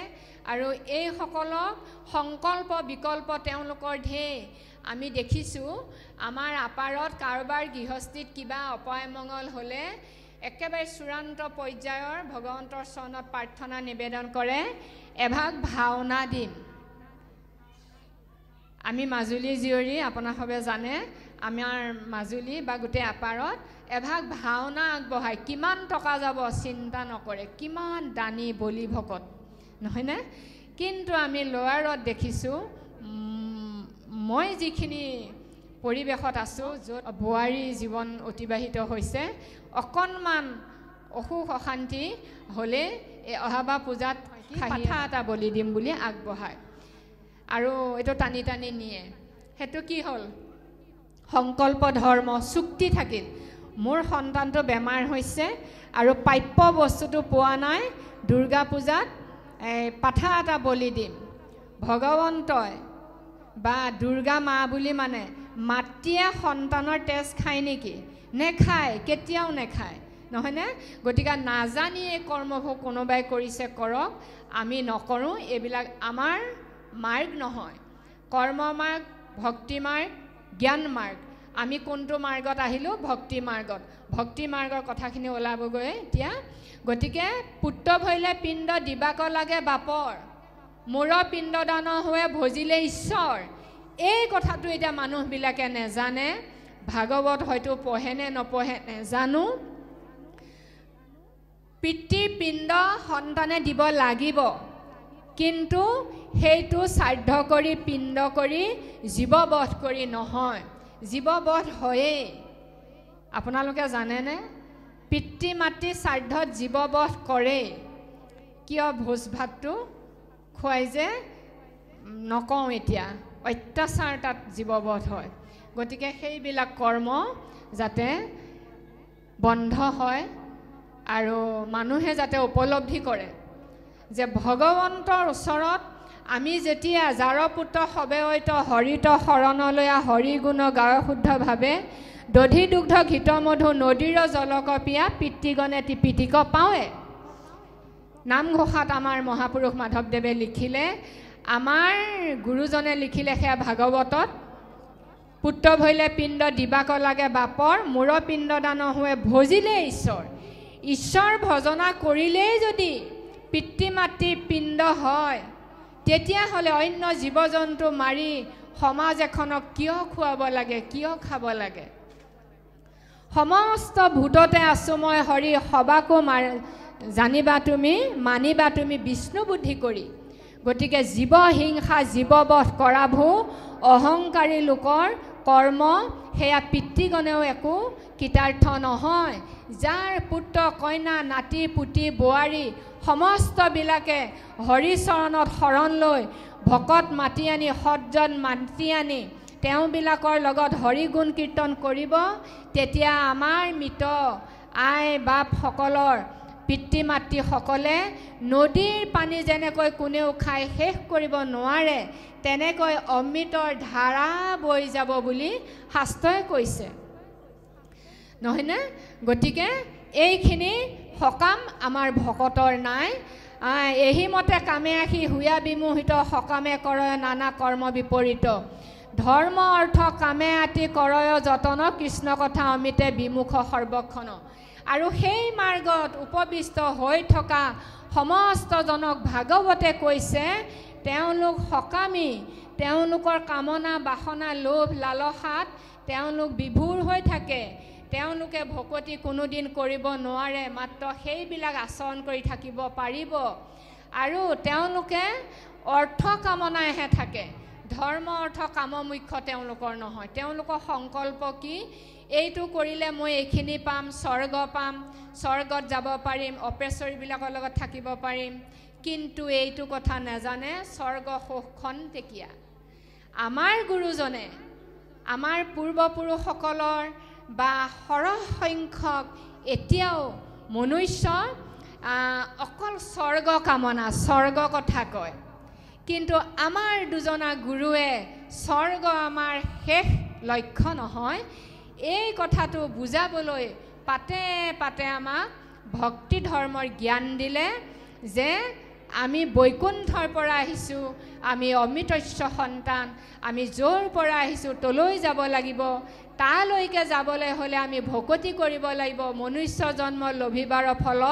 আৰু এইসকলক সংকল্প বিকল্প তেওঁলোকৰ ঢেৰ। আমি দেখিছোঁ আমাৰ আপাৰত কাৰোবাৰ গৃহস্থিত কিবা অপায়মংগল হ'লে একেবাৰে চূড়ান্ত পৰ্যায়ৰ ভগৱন্তৰ চৰণত প্ৰাৰ্থনা নিবেদন কৰে, এভাগ ভাওনা দিম। আমি মাজুলী জীয়ৰী আপোনাসবে জানে আমাৰ মাজুলী বা গোটেই আপাৰত এভাগ ভাওনা আগবঢ়ায় কিমান টকা যাব চিন্তা নকৰে কিমান দানী বলি ভকত নহয়নে কিন্তু আমি লোৱাৰত দেখিছোঁ মই যিখিনি পৰিৱেশত আছোঁ য'ত বোৱাৰী জীৱন অতিবাহিত হৈছে অকণমান অসুখ অশান্তি হ'লে এই অহাবা পূজাত পাঠা এটা বলি দিম বুলি আগবঢ়ায় আৰু এইটো টানি টানি নিয়ে সেইটো কি হ'ল সংকল্প ধৰ্ম চুক্তি থাকিল মোৰ সন্তানটো বেমাৰ হৈছে আৰু প্ৰাপ্য বস্তুটো পোৱা নাই দুৰ্গা পূজাত পাঠা এটা বলি দিম ভগৱন্তই বা দুৰ্গা মা বুলি মানে মাতৃয়ে সন্তানৰ তেজ খায় নেকি নেখায় কেতিয়াও নেখায় নহয়নে গতিকে নাজানি এই কৰ্মভোগ কোনোবাই কৰিছে কৰক আমি নকৰোঁ এইবিলাক আমাৰ মাৰ্গ নহয় কৰ্ম মাৰ্গ ভক্তি মাৰ্গ জ্ঞান মাৰ্গ আমি কোনটো মাৰ্গত আহিলোঁ ভক্তি মাৰ্গৰ কথাখিনি ওলাবগৈ এতিয়া গতিকে পুত্ৰ ভৈলে পিণ্ড দিবাক লাগে বাপৰ মূৰ পিণ্ডদান হৈ ভজিলে ঈশ্বৰ এই কথাটো এতিয়া মানুহবিলাকে নেজানে ভাগৱত হয়তো পঢ়ে নে নপঢ়ে নেজানো পিতৃ পিণ্ড সন্তানে দিব লাগিব কিন্তু সেইটো শ্ৰাদ্ধ কৰি পিণ্ড কৰি জীৱবধ কৰি নহয় জীৱবধ হয়েই আপোনালোকে জানেনে পিতৃ মাতৃ শ্ৰাদ্ধত জীৱবধ কৰে কিয় ভোজ ভাতটো খুৱাই যে নকওঁ এতিয়া অত্যাচাৰ তাত জীৱবধ হয় গতিকে সেইবিলাক কৰ্ম যাতে বন্ধ হয় আৰু মানুহে যাতে উপলব্ধি কৰে যে ভগৱন্তৰ ওচৰত আমি যেতিয়া যাৰ পুত্ৰ সবেয়ত হৰিত শৰণলৈ হৰি গুণ গায় শুদ্ধভাৱে দধি দুগ্ধ ঘিত মধু নদীৰ জলক পিয়া পিতৃগণে পিতিক পাওঁৱে নামঘোষাত আমাৰ মহাপুৰুষ মাধৱদেৱে লিখিলে আমাৰ গুৰুজনে লিখিলে সেয়া ভাগৱতত পুত্ৰ ভৈলে পিণ্ড দিবাক লাগে বাপৰ মূৰ পিণ্ডদান হৈ ভজিলে ঈশ্বৰ ভজনা কৰিলেই যদি পিতৃ মাতৃ পিণ্ড হয় তেতিয়াহ'লে অন্য জীৱ জন্তু মাৰি সমাজ এখনক কিয় খুৱাব লাগে কিয় খাব লাগে সমস্ত ভূততে আছো মই হৰি সবাকো জানিবা তুমি মানিবা তুমি বিষ্ণু বুদ্ধি কৰি গতিকে জীৱ হিংসা জীৱবধ কৰাভো অহংকাৰী লোকৰ কৰ্ম সেয়া পিতৃগণেও একো কৃতাৰ্থ নহয় যাৰ পুত্ৰ কন্যা নাতি পুতি বোৱাৰী সমস্তবিলাকে হৰিচৰণত শৰণ লৈ ভকত মাতি আনি সজ্জন মাতি আনি তেওঁবিলাকৰ লগত হৰি গুণ কীৰ্তন কৰিব তেতিয়া আমাৰ মৃত আই বাপ সকলৰ পিতৃ মাতৃসকলে নদীৰ পানী যেনেকৈ কোনেও খাই শেষ কৰিব নোৱাৰে তেনেকৈ অমৃতৰ ধাৰা বৈ যাব বুলি শাস্ত্ৰই কৈছে নহয়নে গতিকে এইখিনি সকাম আমাৰ ভকতৰ নাই এহিমতে কামে আহি হুয়া বিমোহিত সকামে কৰয় নানা কৰ্ম বিপৰীত ধৰ্ম অৰ্থ কামে আতি কৰয় যতন কৃষ্ণ কথা অমিতে বিমুখ সৰ্বক্ষণ আৰু সেই মাৰ্গত উপবিষ্ট হৈ থকা সমস্তজনক ভাগৱতে কৈছে তেওঁলোক সকামী তেওঁলোকৰ কামনা বাসনা লোভ লালসাত তেওঁলোক বিভোৰ হৈ থাকে তেওঁলোকে ভকতি কোনোদিন কৰিব নোৱাৰে মাত্ৰ সেইবিলাক আচৰণ কৰি থাকিব পাৰিব আৰু তেওঁলোকে অৰ্থ কামনাহে থাকে ধৰ্ম অৰ্থ কাম মুখ্য তেওঁলোকৰ নহয় তেওঁলোকৰ সংকল্প কি এইটো কৰিলে মই এইখিনি পাম স্বৰ্গত যাব পাৰিম অপেশ্বৰীবিলাকৰ লগত থাকিব পাৰিম কিন্তু এইটো কথা নাজানে স্বৰ্গ সুখখন তেকিয়া আমাৰ গুৰুজনে আমাৰ পূৰ্বপুৰুষসকলৰ বা সৰহ সংখ্যক এতিয়াও মনুষ্য অকল স্বৰ্গ কামনা স্বৰ্গ কথা কয় কিন্তু আমাৰ দুজনা গুৰুৱে স্বৰ্গ আমাৰ শেষ লক্ষ্য নহয় এই কথাটো বুজাবলৈ পাতে পাতে আমাক ভক্তি ধৰ্মৰ জ্ঞান দিলে যে আমি বৈকুণ্ঠৰ পৰা আহিছোঁ আমি অমৃতস্য সন্তান আমি য'ৰ পৰা আহিছোঁ তলৈ যাব লাগিব তালৈকে যাবলৈ হ'লে আমি ভকতি কৰিব লাগিব মনুষ্য জন্ম লভিবাৰ ফল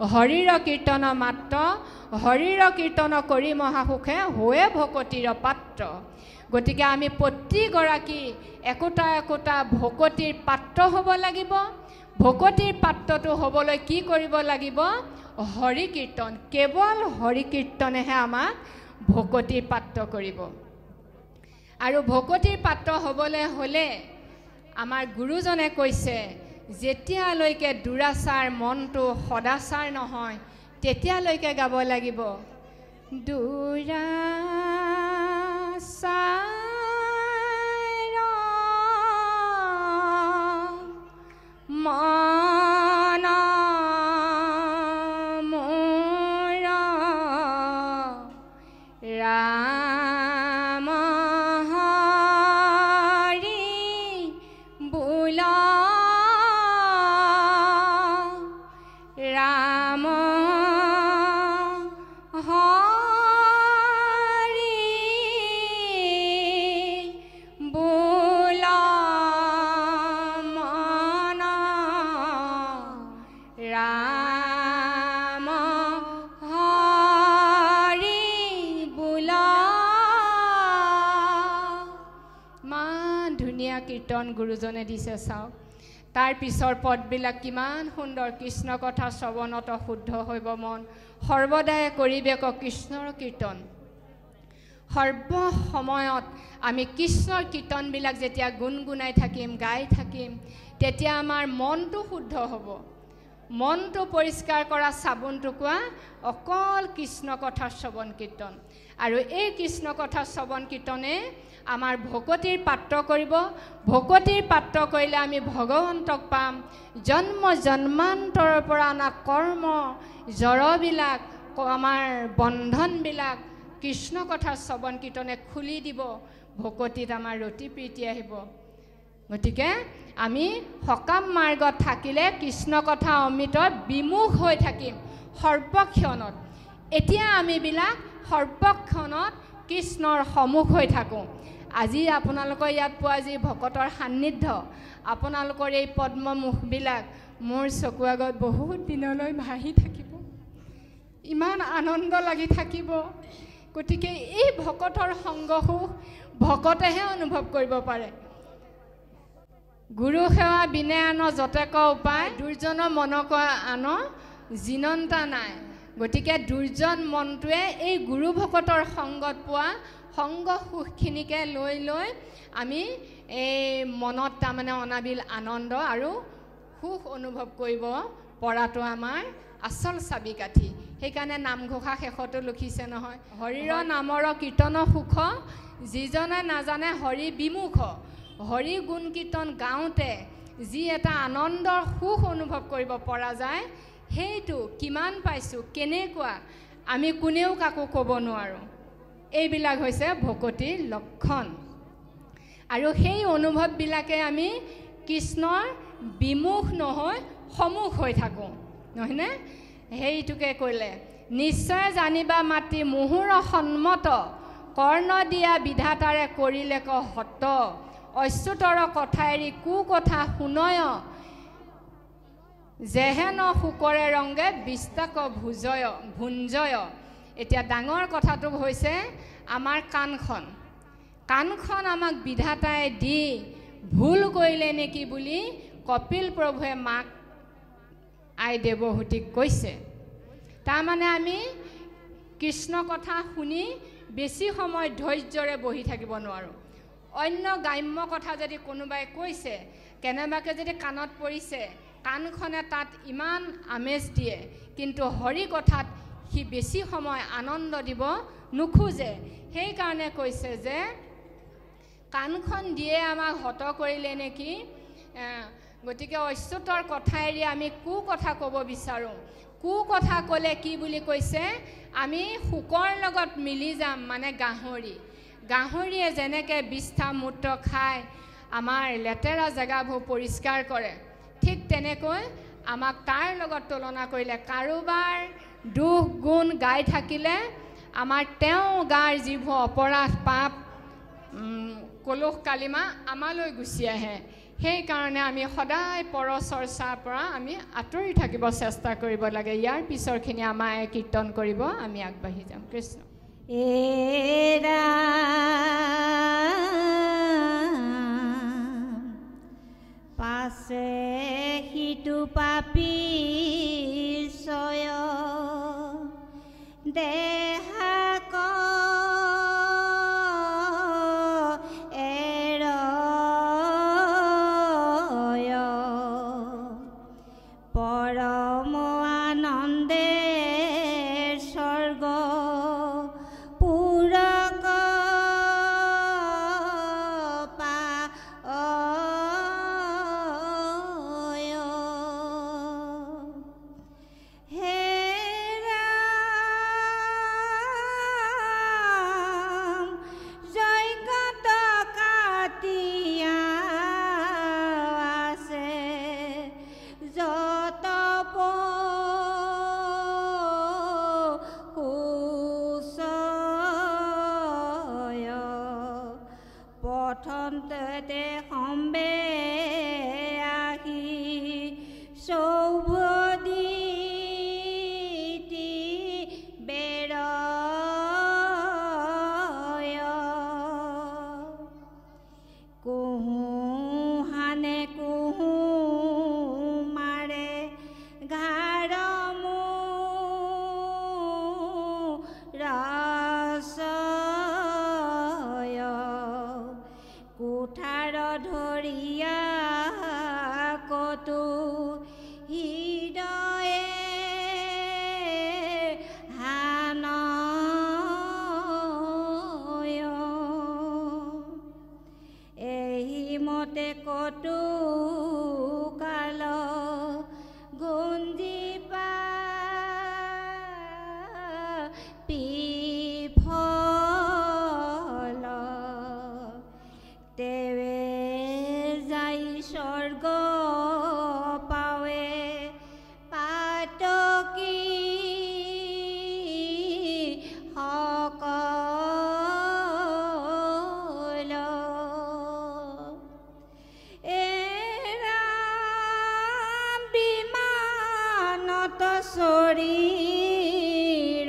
হৰিৰ কীৰ্তন মাত্ৰ হৰিৰ কীৰ্তন কৰি মহাসুখে হৈয়ে ভকতিৰ পাত্ৰ গতিকে আমি প্ৰতিগৰাকী একোটা একোটা ভকতিৰ পাত্ৰ হ'ব লাগিব। ভকতিৰ পাত্ৰটো হ'বলৈ কি কৰিব লাগিব? হৰি কীৰ্তন। কেৱল হৰি কীৰ্তনেহে আমাক ভকতিৰ পাত্ৰ কৰিব। আৰু ভকতিৰ পাত্ৰ হ'বলৈ হ'লে আমাৰ গুৰুজনে কৈছে, যেতিয়ালৈকে দুৰাচাৰ মনটো সদাচাৰ নহয় তেতিয়ালৈকে গাব লাগিব, দুৰাচাৰ মন মোৰ ৰাম হৰি বোলা, ৰাম হৰি বোলা মন ৰাম হৰি বোলা। ইমান ধুনীয়া কীৰ্তন গুৰুজনে দিছে চাওক। তাৰ পিছৰ পদবিলাক কিমান সুন্দৰ। কৃষ্ণ কথা শ্ৰৱণত শুদ্ধ হৈব মন, সৰ্বদাই কৰিবেক কৃষ্ণৰ কীৰ্তন। সৰ্ব সময়ত আমি কৃষ্ণৰ কীৰ্তনবিলাক যেতিয়া গুণগুণাই থাকিম, গাই থাকিম, তেতিয়া আমাৰ মনটো শুদ্ধ হ'ব। মনটো পৰিষ্কাৰ কৰা চাবোনটো কোৱা অকল কৃষ্ণ কথা শ্ৰৱণ কীৰ্তন। আৰু এই কৃষ্ণ কথা শ্ৰৱণ কীৰ্তনে আমাৰ ভকতিৰ পাত্ৰ কৰিব। ভকতিৰ পাত্ৰ কৰিলে আমি ভগৱন্তক পাম। জন্ম জন্মান্তৰৰ পৰা অনা কৰ্ম জড়বিলাক, আমাৰ বন্ধনবিলাক কৃষ্ণ কথা শ্ৰৱণ কীৰ্তনে খুলি দিব। ভকতিত আমাৰ ৰতি প্ৰীতি আহিব। গতিকে আমি সকাম মাৰ্গত থাকিলে কৃষ্ণ কথা অমৃতৰ বিমুখ হৈ থাকিম সৰ্বক্ষণত। এতিয়া আমিবিলাক সৰ্বক্ষণত কৃষ্ণৰ সন্মুখ হৈ থাকোঁ। আজি আপোনালোকৰ ইয়াত পোৱা যি ভকতৰ সান্নিধ্য, আপোনালোকৰ এই পদ্মমুখবিলাক মোৰ চকু আগত বহুত দিনলৈ ভাহি থাকিব, ইমান আনন্দ লাগি থাকিব। গতিকে এই ভকতৰ সংগ সুখ ভকতেহে অনুভৱ কৰিব পাৰে। গুৰু সেৱা বিনে আন যতেক উপায়, দুৰ্জন মনক আন জিনন্তা নাই। গতিকে দুৰ্জন মনটোৱে এই গুৰু ভকতৰ সংগত পোৱা সংগ সুখখিনিকে লৈ লৈ আমি এই মনত তাৰমানে অনাবিল আনন্দ আৰু সুখ অনুভৱ কৰিব পৰাটো আমাৰ আচল চাবিকাঠি। সেইকাৰণে নামঘোষা শেষতো লিখিছে নহয়, হৰিৰ নামৰ কীৰ্তন সুখ, যিজনে নাজানে হৰি বিমুখ। হৰি গুণ কীৰ্তন গাওঁতে যি এটা আনন্দৰ সুখ অনুভৱ কৰিব পৰা যায়, সেইটো কিমান পাইছোঁ, কেনেকুৱা, আমি কোনেও কাকো ক'ব নোৱাৰোঁ। এইবিলাক হৈছে ভকতিৰ লক্ষণ। আৰু সেই অনুভৱবিলাকে আমি কৃষ্ণৰ বিমুখ নহয় সন্মুখ হৈ থাকোঁ, নহয়নে? সেইটোকে ক'লে, নিশ্চয় জানিবা মাতি মুহুৰ সন্মত, কৰ্ণ দিয়া বিধাতাৰে কৰিলে ক হত, অচ্যুতৰ কথা এৰি কু কথা শুনয়, যেহেন শুকৰে ৰংগে বিস্তাক ভুঞ্জয়। এতিয়া ডাঙৰ কথাটো হৈছে আমাৰ কাণখন। কাণখন আমাক বিধাতাই দি ভুল কৰিলে নেকি বুলি কপিল প্ৰভুৱে মাক আই দেৱহূতিক কৈছে। তাৰমানে আমি কৃষ্ণ কথা শুনি বেছি সময় ধৈৰ্যৰে বহি থাকিব নোৱাৰোঁ। অন্য গ্ৰাম্য কথা যদি কোনোবাই কৈছে, কেনেবাকৈ যদি কাণত পৰিছে, কাণখনে তাত ইমান আমেজ দিয়ে, কিন্তু হৰি কথাত সি বেছি সময় আনন্দ দিব নোখোজে। সেইকাৰণে কৈছে যে কাণখন দিয়ে আমাক হত কৰিলে নেকি। গতিকে অচ্যুতৰ কথা এৰি আমি কু কথা ক'ব বিচাৰোঁ। কু কথা ক'লে কি বুলি কৈছে, আমি শুকৰ লগত মিলি যাম, মানে গাহৰি। গাহৰিয়ে যেনেকৈ বিষ্ঠা মূত্ৰ খাই আমাৰ লেতেৰা জেগাবোৰ পৰিষ্কাৰ কৰে, ঠিক তেনেকৈ আমাক তাৰ লগত তুলনা কৰিলে কাৰোবাৰ দুখ গুণ গাই থাকিলে আমাৰ তেওঁ গাৰ যিবোৰ অপৰাধ পাপ কলুষ কালিমা আমালৈ গুচি আহে। সেইকাৰণে আমি সদায় পৰচৰ্চাৰ পৰা আমি আঁতৰি থাকিব চেষ্টা কৰিব লাগে। ইয়াৰ পিছৰখিনি আমাৰ কীৰ্তন কৰিব, আমি আগবাঢ়ি যাম। কৃষ্ণ। আছে সিটো পাপীৰ ছয় দেহা পৰম আনন্দেৰ স্বৰ্গ পুৰক পায় হে ৰাম জগত কাটিয়া আছে যত পথতে সম্বে আহি সৌভদীতি বেৰ কুহু হানে কুহু মাৰে ঘাৰ কুঠাৰ ধৰিয়া কতো হৃদয়ে হানয় এই মতে কতো কাল গুঞ্জি পিফল তেৱে যাই স্বৰ্গ পাৱে পাতকি সকল এৰাম বিমানত চৰি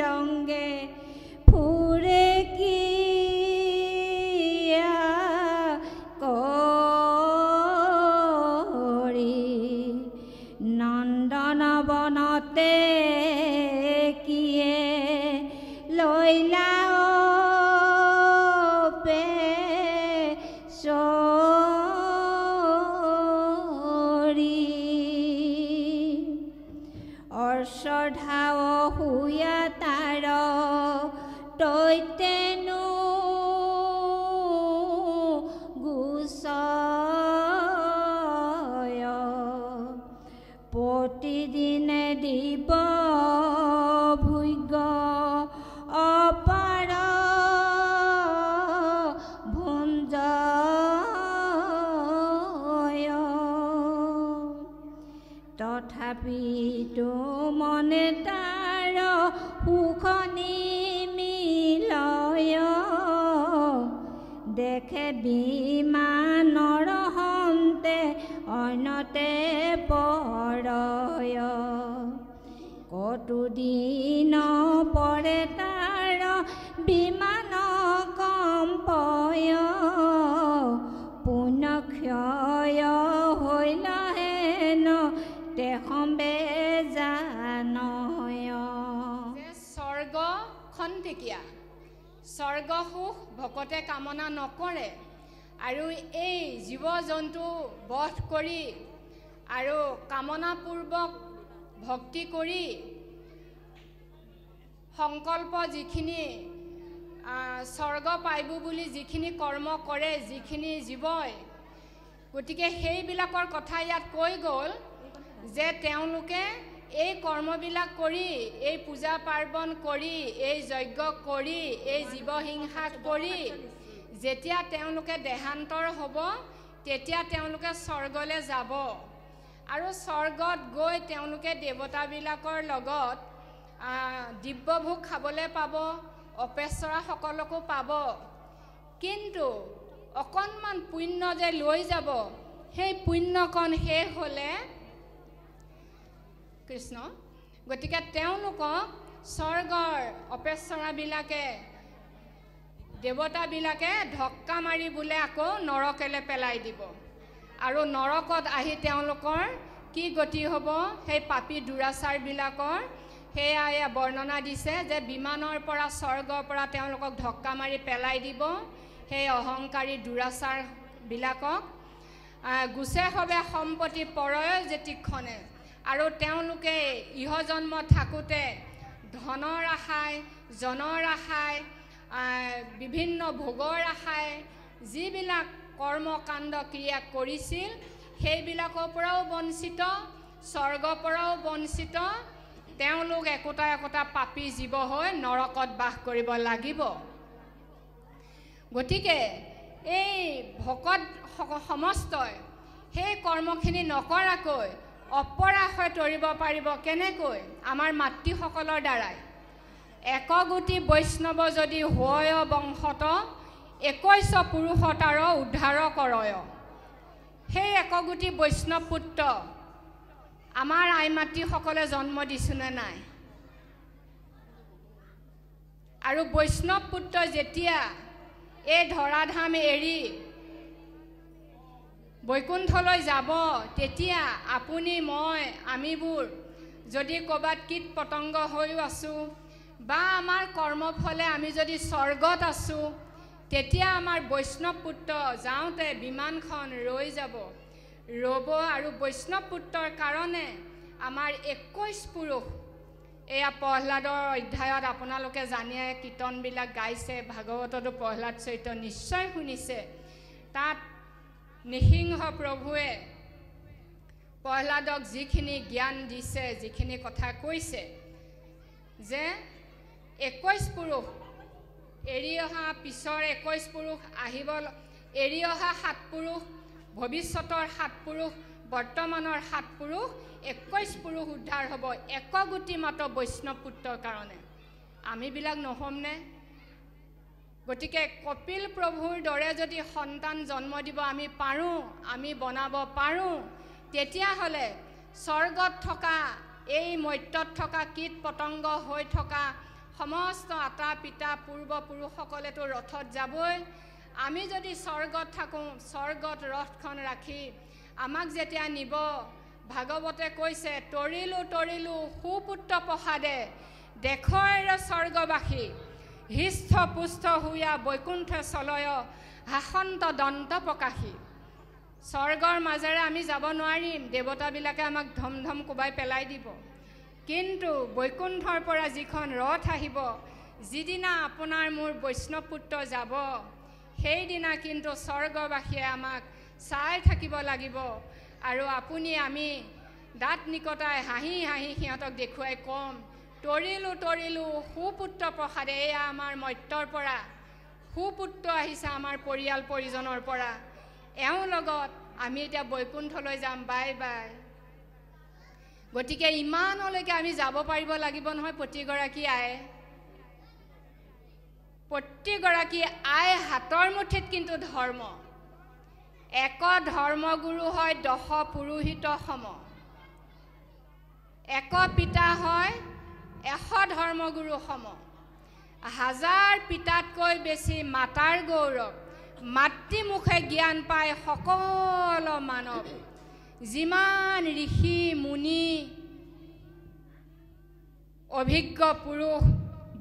ৰংগে ফুৰে কি নন্দন বনতে কিয়ে লৈলা চৰি অৰ্ষধাও হুয়া তাৰ তৈতেনো প্ৰতিদিনে দিব ভোগ্য অপাৰ ভুঞ্জ তথাপিতো মনে তাৰ সুখ নিমিলয় দেখে বিমানৰ হন্তে অন্যতে পৰয় কতো দিন পৰে তাৰ বিমান কম্পয় পুণ্য ক্ষয় হৈল হেন তে সম্বে জানয় স্বৰ্গ খন্তেকীয়া স্বৰ্গ সুখ ভকতে কামনা নকৰে আৰু এই জীৱ জন্তু বধ কৰি আৰু কামনাপূৰ্বক ভক্তি কৰি সংকল্প যিখিনি স্বৰ্গ পাইব বুলি যিখিনি কৰ্ম কৰে যিখিনি জীৱই গতিকে সেইবিলাকৰ কথা ইয়াত কৈ গ'ল যে তেওঁলোকে এই কৰ্মবিলাক কৰি এই পূজা পাৰ্বণ কৰি এই যজ্ঞ কৰি এই জীৱহিংসা কৰি যেতিয়া তেওঁলোকে দেহান্তৰ হ'ব তেতিয়া তেওঁলোকে স্বৰ্গলৈ যাব আৰু স্বৰ্গত গৈ তেওঁলোকে দেৱতাবিলাকৰ লগত দিব্যভোগ খাবলৈ পাব অপেশ্বৰা সকলকো পাব কিন্তু অকণমান পুণ্য যে লৈ যাব সেই পুণ্যকণ শেষ হ'লে কৃষ্ণ গতিকে তেওঁলোকক স্বৰ্গৰ অপেশ্বৰাবিলাকে দেৱতাবিলাকে ধক্কা মাৰি বোলে আকৌ নৰকলৈ পেলাই দিব আৰু নৰকত আহি তেওঁলোকৰ কি গতি হ'ব সেই পাপী দুৰাচাৰবিলাকৰ সেয়া বৰ্ণনা দিছে যে বিমানৰ পৰা স্বৰ্গৰ পৰা তেওঁলোকক ধক্কা মাৰি পেলাই দিব সেই অহংকাৰী দুৰাচাৰবিলাকক গুচে হবে সম্পত্তি পৰয় যেতিক্ষণে আৰু তেওঁলোকে ইহজন্ম থাকোঁতে ধনৰ আশায় জনৰ আশায় বিভিন্ন ভোগৰ আশায় যিবিলাক কৰ্মকাণ্ড ক্ৰিয়া কৰিছিল সেইবিলাকৰ পৰাও বঞ্চিত স্বৰ্গৰ পৰাও বঞ্চিত তেওঁলোক একোটা একোটা পাপী জীৱ হৈ নৰকত বাস কৰিব লাগিব গতিকে এই ভকত সমস্তই সেই কৰ্মখিনি নকৰাকৈ অপৰাশ হৈ তৰিব পাৰিব কেনেকৈ আমাৰ মাতৃসকলৰ দ্বাৰাই একগোটি বৈষ্ণৱ যদি হয় বংশত 21 পুৰুষতাৰ উদ্ধাৰ কৰয় সেই একগোটি বৈষ্ণৱ পুত্ৰ আমাৰ আই মাতৃসকলে জন্ম দিছুনে নাই আৰু বৈষ্ণৱ পুত্ৰ যেতিয়া এই ধৰাধাম এৰি বৈকুণ্ঠলৈ যাব তেতিয়া আপুনি মই আমিবোৰ যদি ক'বাত কীট পতংগ হৈ আছো বা আমাৰ কৰ্মফলে আমি যদি স্বৰ্গত আছো তেতিয়া আমাৰ বৈষ্ণৱ পুত্ৰ যাওঁতে বিমানখন ৰৈ যাব ৰ'ব আৰু বৈষ্ণৱ পুত্ৰৰ কাৰণে আমাৰ 21 পুৰুষ এয়া প্ৰহ্লাদৰ অধ্যায়ত আপোনালোকে জানিয়ে কীৰ্তনবিলাক গাইছে ভাগৱততো প্ৰহ্লাদ চৰিত্ৰ নিশ্চয় শুনিছে তাত নিসিংহ প্ৰভুৱে প্ৰহ্লাদক যিখিনি জ্ঞান দিছে যিখিনি কথা কৈছে যে 21 পুৰুষ এৰি অহা পিছৰ 21 পুৰুষ আহিব এৰি অহা 7 পুৰুষ ভৱিষ্যতৰ 7 পুৰুষ বৰ্তমানৰ 7 পুৰুষ 21 পুৰুষ উদ্ধাৰ হ'ব একগোটি মাত্ৰ বৈষ্ণৱ পুত্ৰৰ কাৰণে আমিবিলাক নহমনে গতিকে কপিল প্ৰভুৰ দৰে যদি সন্তান জন্ম দিব আমি পাৰোঁ আমি বনাব পাৰোঁ তেতিয়াহ'লে স্বৰ্গত থকা এই মৰ্ত্যত থকা কীট পতংগ হৈ থকা সমস্ত আতা পিতা পূৰ্বপুৰুষসকলেতো ৰথত যাবই আমি যদি স্বৰ্গত থাকোঁ স্বৰ্গত ৰথখন ৰাখি আমাক যেতিয়া নিব ভাগৱতে কৈছে তৰিলো তৰিলো সুপুত্ৰ প্ৰসাদে দেখৰ স্বৰ্গবাসী হৃষ্ঠ পুষ্ঠ হুয়া বৈকুণ্ঠ চলয় হাসন্ত দন্ত প্ৰকাশী স্বৰ্গৰ মাজেৰে আমি যাব নোৱাৰিম দেৱতাবিলাকে আমাক ধম ধম কোবাই পেলাই দিব কিন্তু বৈকুণ্ঠৰ পৰা যিখন ৰথ আহিব যিদিনা আপোনাৰ মোৰ বৈষ্ণৱ পুত্ৰ যাব সেইদিনা কিন্তু স্বৰ্গবাসীয়ে আমাক চাই থাকিব লাগিব আৰু আপুনি আমি দাঁত নিকটাই হাঁহি হাঁহি সিহঁতক দেখুৱাই কম তৰিলো তৰিলো সুপুত্ৰ প্ৰসাদে এয়া আমাৰ মৰ্ত্যৰ পৰা সুপুত্ৰ আহিছে আমাৰ পৰিয়াল পৰিজনৰ পৰা এওঁৰ লগত আমি এতিয়া বৈকুণ্ঠলৈ যাম বাই বাই গতিকে ইমানলৈকে আমি যাব পাৰিব লাগিব নহয় প্ৰতিগৰাকী আই হাতৰ মুঠিত কিন্তু ধৰ্ম এক ধৰ্মগুৰু হয় 10 পুৰোহিত সম এক পিতা হয় 100 ধৰ্মগুৰু সম 1000 পিতাতকৈ বেছি মাতাৰ গৌৰৱ মাতৃমুখে জ্ঞান পায় সকলো মানৱ যিমান ঋষি মুনি অভিজ্ঞ পুৰুষ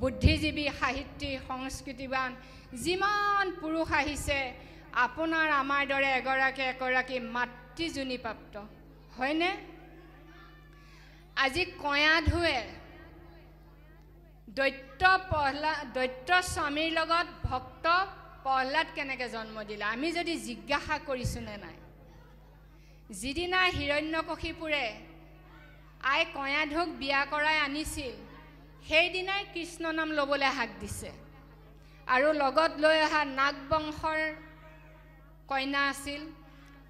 বুদ্ধিজীৱী সাহিত্যিক সংস্কৃতিবান যিমান পুৰুষ আহিছে আপোনাৰ আমাৰ দৰে এগৰাকী মাতৃজনীপ্ৰাপ্ত হয়নে আজি কয়াধুৱে দৈত্য স্বামীৰ লগত ভক্ত প্ৰহ্লাদ কেনেকৈ জন্ম দিলে আমি যদি জিজ্ঞাসা কৰিছোঁ নে নাই যিদিনা হিৰণ্যকশিপুৰে আই কয়াধুক বিয়া কৰাই আনিছিল সেইদিনাই কৃষ্ণ নাম ল'বলৈ হাক দিছে আৰু লগত লৈ অহা নাগবংশৰ কইনা আছিল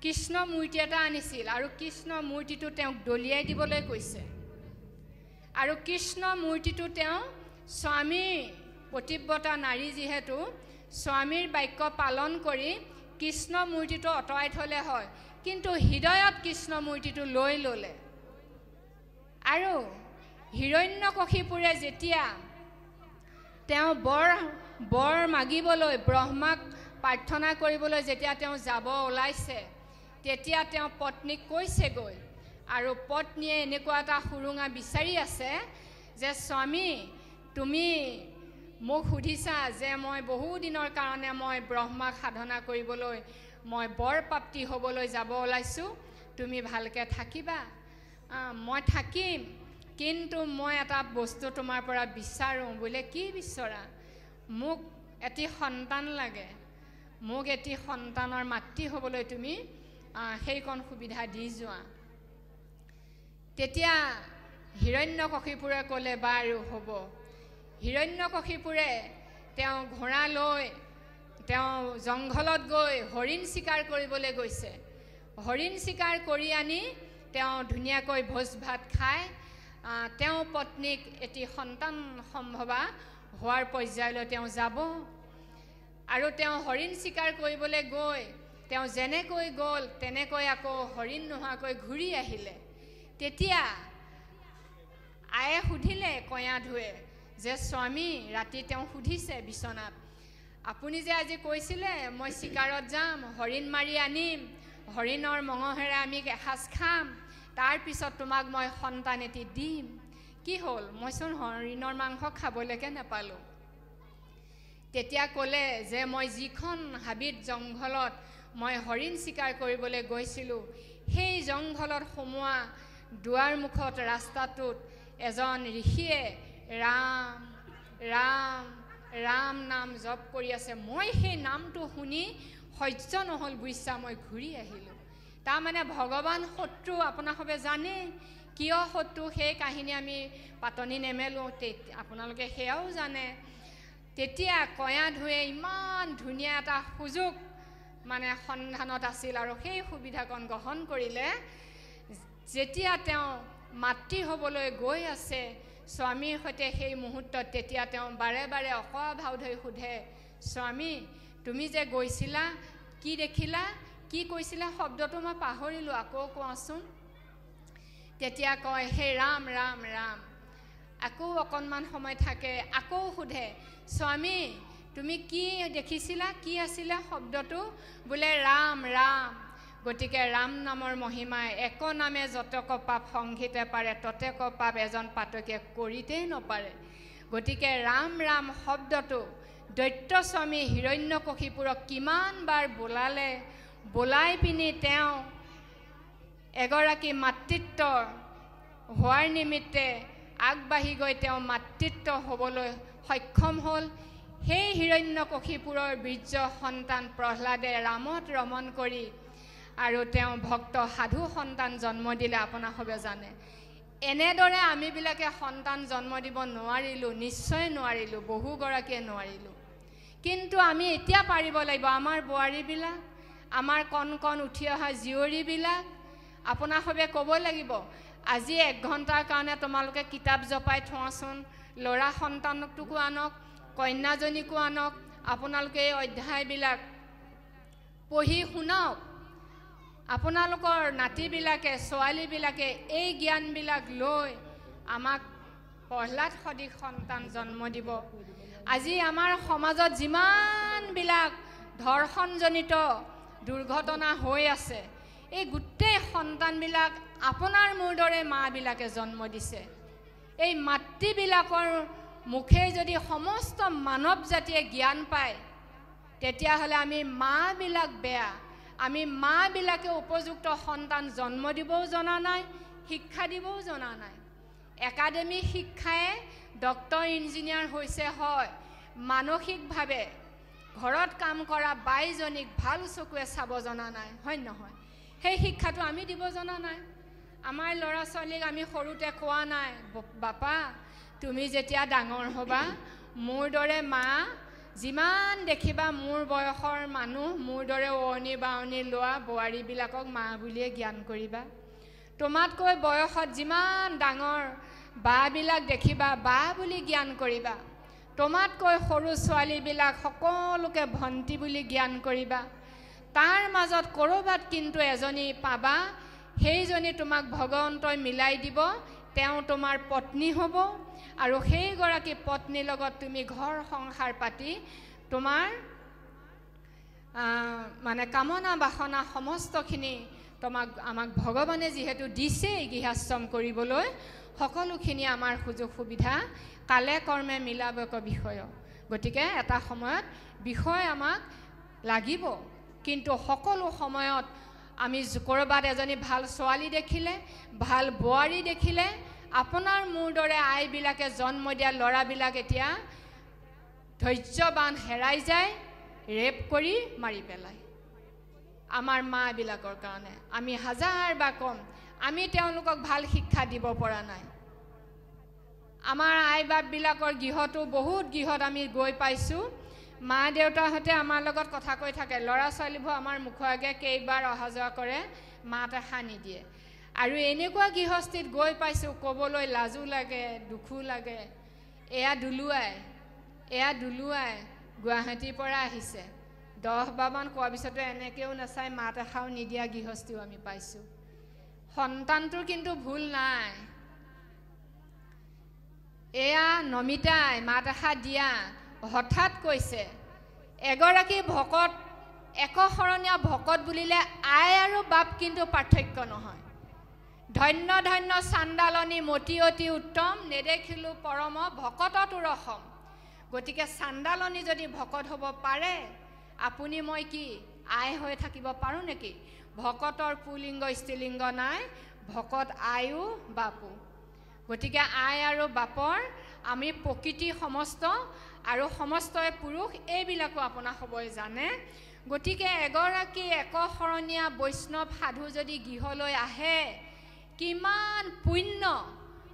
কৃষ্ণ মূৰ্তি এটা আনিছিল আৰু কৃষ্ণ মূৰ্তিটো তেওঁক দলিয়াই দিবলৈ কৈছে আৰু কৃষ্ণ মূৰ্তিটো তেওঁ স্বামী পতিব্ৰতা নাৰী যিহেতু স্বামীৰ বাক্য পালন কৰি কৃষ্ণ মূৰ্তিটো অঁতৰাই থলে হয় কিন্তু হৃদয়ত কৃষ্ণ মূৰ্তিটো লৈ ল'লে আৰু হিৰণ্যকশিপুৰে যেতিয়া তেওঁ বৰ মাগিবলৈ ব্ৰহ্মাক প্ৰাৰ্থনা কৰিবলৈ যেতিয়া তেওঁ যাব ওলাইছে তেতিয়া তেওঁ পত্নীক কৈছেগৈ আৰু পত্নীয়ে এনেকুৱা এটা সুৰুঙা বিচাৰি আছে যে স্বামী তুমি মোক সুধিছা যে মই বহু দিনৰ কাৰণে মই ব্ৰহ্মাক সাধনা কৰিবলৈ মই বৰ প্ৰাপ্তি হ'বলৈ যাব ওলাইছোঁ তুমি ভালকৈ থাকিবা মই থাকিম কিন্তু মই এটা বস্তু তোমাৰ পৰা বিচাৰোঁ বোলে কি বিচৰা মোক এটি সন্তান লাগে মোক এটি সন্তানৰ মাতৃ হ'বলৈ তুমি সেইকণ সুবিধা দি যোৱা তেতিয়া হিৰণ্যকশিপুৰে ক'লে বাৰু হ'ব হিৰণ্যকশিপুৰে তেওঁ ঘোঁৰা লৈ তেওঁ জংঘলত গৈ হৰিণ চিকাৰ কৰিবলৈ গৈছে হৰিণ চিকাৰ কৰি আনি তেওঁ ধুনীয়াকৈ ভোজ ভাত খাই তেওঁ পত্নীক এটি সন্তান সম্ভৱা হোৱাৰ পৰ্যায়লৈ তেওঁ যাব আৰু তেওঁ হৰিণ চিকাৰ কৰিবলৈ গৈ তেওঁ যেনেকৈ গ'ল তেনেকৈ আকৌ হৰিণ নোহোৱাকৈ ঘূৰি আহিলে তেতিয়া আয়ে সুধিলে কয়া ধুৱে যে স্বামী ৰাতি তেওঁ সুধিছে বিচনাত আপুনি যে আজি কৈছিলে মই চিকাৰত যাম হৰিণ মাৰি আনিম হৰিণৰ মঙহেৰে আমি এসাঁজ খাম তাৰ পিছত তোমাক মই সন্তান এটি দিম কি হ'ল মইচোন হৰিণৰ মাংস খাবলৈকে নাপালোঁ তেতিয়া ক'লে যে মই যিখন হাবিত জংঘলত মই হৰিণ চিকাৰ কৰিবলৈ গৈছিলোঁ সেই জংঘলত সোমোৱা দুৱাৰ মুখত ৰাস্তাটোত এজন ঋষিয়ে ৰাম ৰাম ৰাম নাম জপ কৰি আছে মই সেই নামটো শুনি সহ্য নহ'ল বুইছা মই ঘূৰি আহিলোঁ তাৰমানে ভগৱান শত্ৰু আপোনালোকে জানে কিয় শত্ৰু সেই কাহিনী আমি পাতনি নেমেলোঁ আপোনালোকে সেয়াও জানে তেতিয়া কয়া ধুৱে ইমান ধুনীয়া এটা সুযোগ মানে সন্ধানত আছিল আৰু সেই সুবিধাকণ গ্ৰহণ কৰিলে যেতিয়া তেওঁ মাতৃ হ'বলৈ গৈ আছে স্বামীৰ সৈতে সেই মুহূৰ্তত তেতিয়া তেওঁ বাৰে বাৰে অকৰা ভাও ধৰি সোধে স্বামী তুমি যে গৈছিলা কি দেখিলা কি কৈছিলা শব্দটো মই পাহৰিলোঁ আকৌ কোৱাচোন তেতিয়া কয় হে ৰাম ৰাম ৰাম আকৌ অকণমান সময় থাকে আকৌ সোধে স্বামী তুমি কি দেখিছিলা কি আছিলে শব্দটো বোলে ৰাম ৰাম গতিকে ৰাম নামৰ মহিমাই এক নামে যতক পাপ সংঘিতে পাৰে ততেক পাপ এজন পাতকীয়ে কৰিতেই নপাৰে গতিকে ৰাম ৰাম শব্দটো দৈত্য স্বামী হিৰণ্যকশিপুৰক কিমান বাৰ বোলালে বোলাই পিনি তেওঁ এগৰাকী মাতৃত্ব হোৱাৰ নিমিত্তে আগবাঢ়ি গৈ তেওঁ মাতৃত্ব হ'বলৈ সক্ষম হ'ল সেই হিৰণ্যকশিপুৰৰ বীৰ্য সন্তান প্ৰহ্লাদে ৰামত ৰমণ কৰি আৰু তেওঁ ভক্ত সাধু সন্তান জন্ম দিলে আপোনালোকে জানে এনেদৰে আমিবিলাকে সন্তান জন্ম দিব নোৱাৰিলোঁ নিশ্চয় নোৱাৰিলোঁ বহুগৰাকীয়ে নোৱাৰিলোঁ কিন্তু আমি এতিয়া পাৰিব লাগিব আমাৰ বোৱাৰীবিলাক আমাৰ কণ কণ উঠি অহা জীয়ৰীবিলাক আপোনালোকে ক'ব লাগিব আজি 1 ঘণ্টাৰ কাৰণে তোমালোকে কিতাপ জপাই থোৱাচোন ল'ৰা সন্তানকটোকো আনক কন্যাজনীকো আনক আপোনালোকে এই অধ্যায়বিলাক পঢ়ি শুনাওক আপোনালোকৰ নাতিবিলাকে ছোৱালীবিলাকে এই জ্ঞানবিলাক লৈ আমাক প্ৰহ্লাদ সদৃশ সন্তান জন্ম দিব আজি আমাৰ সমাজত যিমানবিলাক ধৰ্ষণজনিত দুৰ্ঘটনা হৈ আছে এই গোটেই সন্তানবিলাক আপোনাৰ মোৰ দৰে মাবিলাকে জন্ম দিছে এই মাতৃবিলাকৰ মুখে যদি সমস্ত মানৱ জাতিয়ে জ্ঞান পায় তেতিয়াহ'লে আমি মাবিলাক বেয়া আমি মাবিলাকে উপযুক্ত সন্তান জন্ম দিবও জনা নাই শিক্ষা দিবও জনা নাই একাডেমিক শিক্ষায়ে ডক্টৰ ইঞ্জিনিয়াৰ হৈছে হয় মানসিকভাৱে ঘৰত কাম কৰা বাইজনীক ভাল চকুৱে চাব জনা নাই হয় নহয় সেই শিক্ষাটো আমি দিব জনা নাই আমাৰ ল'ৰা ছোৱালীক আমি সৰুতে কোৱা নাই বাপা তুমি যেতিয়া ডাঙৰ হ'বা মোৰ দৰে মা যিমান দেখিবা মোৰ বয়সৰ মানুহ মোৰ দৰে ওৱনি বাৱনি লোৱা বোৱাৰীবিলাকক মা বুলিয়ে জ্ঞান কৰিবা তোমাতকৈ বয়সত যিমান ডাঙৰ বাবিলাক দেখিবা বা বুলি জ্ঞান কৰিবা তোমাতকৈ সৰু ছোৱালীবিলাক সকলোকে ভণ্টি বুলি জ্ঞান কৰিবা তাৰ মাজত কৰবাত কিন্তু এজনী পাবা সেইজনী তোমাক ভগৱন্তই মিলাই দিব তেওঁ তোমাৰ পত্নী হ'ব আৰু সেইগৰাকী পত্নীৰ লগত তুমি ঘৰ সংসাৰ পাতি তোমাৰ মানে কামনা বাসনা সমস্তখিনি আমাক ভগৱানে যিহেতু দিছে গৃহাশ্ৰম কৰিবলৈ সকলোখিনি আমাৰ সুযোগ সুবিধা কালে কৰ্মে মিলাবক বিষয় গতিকে এটা সময়ত বিষয় আমাক লাগিব কিন্তু সকলো সময়ত আমি কৰবাত এজনী ভাল ছোৱালী দেখিলে ভাল বোৱাৰী দেখিলে আপোনাৰ মোৰ দৰে আইবিলাকে জন্ম দিয়া ল'ৰাবিলাক এতিয়া ধৈৰ্যবান হেৰাই যায় ৰেপ কৰি মাৰি পেলায় আমাৰ মাবিলাকৰ কাৰণে আমি হাজাৰ বা কম আমি তেওঁলোকক ভাল শিক্ষা দিব পৰা নাই আমাৰ আই বাপবিলাকৰ গৃহতো বহুত গৃহত আমি গৈ পাইছোঁ মা দেউতাহঁতে আমাৰ লগত কথা কৈ থাকে ল'ৰা ছোৱালীবোৰ আমাৰ মুখৰ আগে কেইবাৰ অহা যোৱা কৰে মাতে সানি দিয়ে আৰু এনেকুৱা গৃহস্থিত গৈ পাইছোঁ ক'বলৈ লাজো লাগে দুখো লাগে এয়া দুলুৱাই গুৱাহাটীৰ পৰা আহিছে 10 বাৰমান কোৱাৰ পিছতো এনেকৈও নাচাই মাত এষাও নিদিয়া গৃহস্থীও আমি পাইছোঁ সন্তানটোৰ কিন্তু ভুল নাই এয়া নমিতাই মাত এষাৰ দিয়া হঠাৎ কৈছে এগৰাকী ভকত একশৰণীয়া ভকত বুলিলে আই আৰু বাপ কিন্তু পাৰ্থক্য নহয় ধন্য ধন্য চাণ্ডালনী মতি অতি উত্তম নেদেখিলোঁ পৰম ভকততো ৰসম গতিকে চাণ্ডালনী যদি ভকত হ'ব পাৰে আপুনি মই কি আই হৈ থাকিব পাৰোঁ নেকি ভকতৰ পুলিংগ স্ত্ৰীলিংগ নাই ভকত আয়ো বাপু গতিকে আই আৰু বাপৰ আমি প্ৰকৃতি সমস্ত আৰু সমস্তই পুৰুষ এইবিলাকো আপোনাৰ সবই জানে গতিকে এগৰাকী একশৰণীয়া বৈষ্ণৱ সাধু যদি গৃহলৈ আহে কিমান পুণ্য